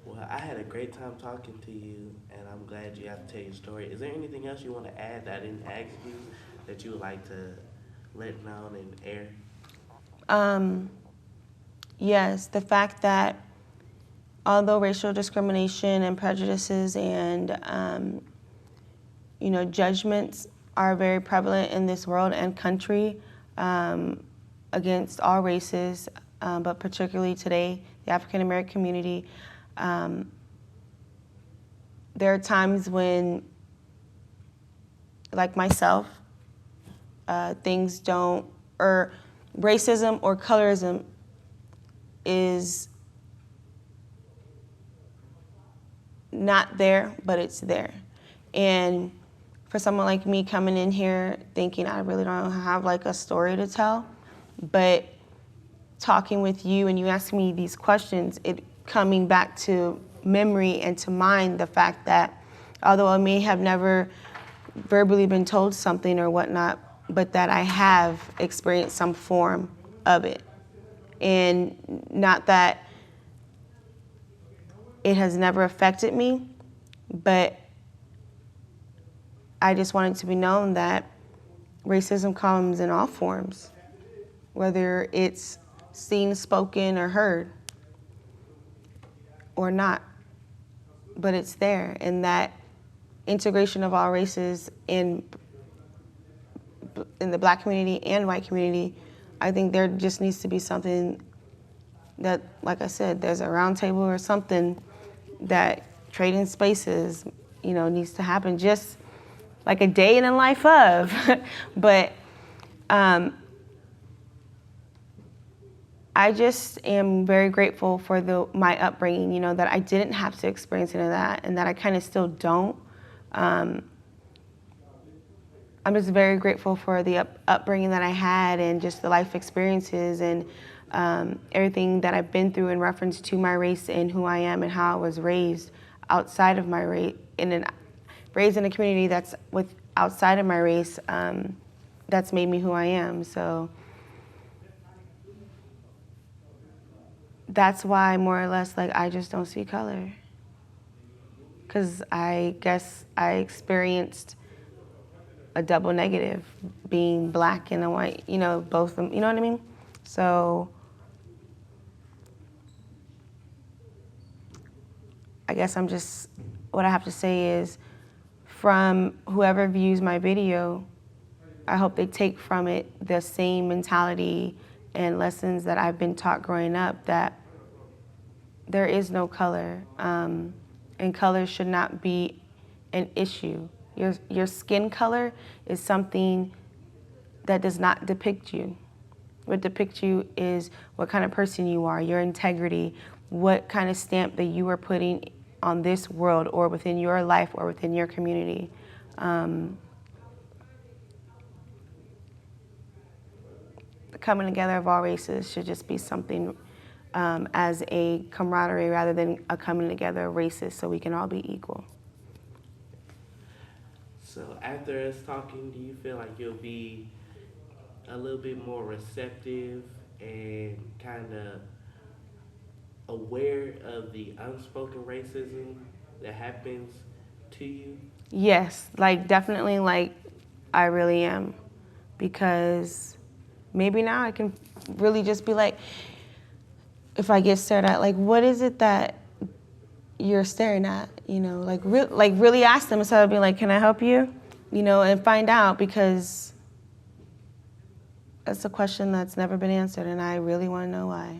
Well, I had a great time talking to you, and I'm glad you got to tell your story. Is there anything else you want to add that I didn't ask you that you would like to let known and air?
Yes, the fact that although racial discrimination and prejudices and, judgments are very prevalent in this world and country against all races, but particularly today, the African American community, there are times when, like myself, things don't, or racism or colorism is not there, but it's there. And for someone like me coming in here thinking I really don't have like a story to tell, but talking with you and you asking me these questions, it coming back to memory and to mind the fact that although I may have never verbally been told something or whatnot, but that I have experienced some form of it. And not that it has never affected me, but I just want it to be known that racism comes in all forms, whether it's seen, spoken, or heard, or not, but it's there. And that integration of all races in the Black community and white community, I think there just needs to be something that, like I said, there's a round table or something that trading spaces, needs to happen, just like a day in the life of. But I just am very grateful for my upbringing, that I didn't have to experience any of that, and that I kind of still don't. I'm just very grateful for the upbringing that I had and just the life experiences and everything that I've been through in reference to my race and who I am and how I was raised outside of my race, raised in a community that's outside of my race, that's made me who I am. So that's why, more or less, like, I just don't see color. Because I guess I experienced a double negative, being Black and a white, both of them, you know what I mean? So I guess what I have to say is, from whoever views my video, I hope they take from it the same mentality and lessons that I've been taught growing up, that there is no color, and color should not be an issue. Your skin color is something that does not depict you. What depicts you is what kind of person you are, your integrity, what kind of stamp that you are putting on this world or within your life or within your community. The coming together of all races should just be something as a camaraderie rather than a coming together of races, so we can all be equal.
So after us talking, do you feel like you'll be a little bit more receptive and kind of aware of the unspoken racism that happens to you?
Yes, like definitely, like I really am, because maybe now I can really just be like, if I get stared at, like, what is it that you're staring at? You know, like really ask them instead of being like, can I help you? You know, and find out, because that's a question that's never been answered, and I really want to know why.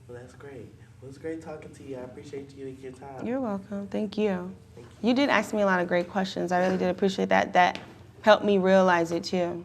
Well, that's great. Well, it's great talking to you. I appreciate you and your time.
You're welcome. Thank you.
Thank you.
You did ask me a lot of great questions. I really did appreciate that. That helped me realize it too.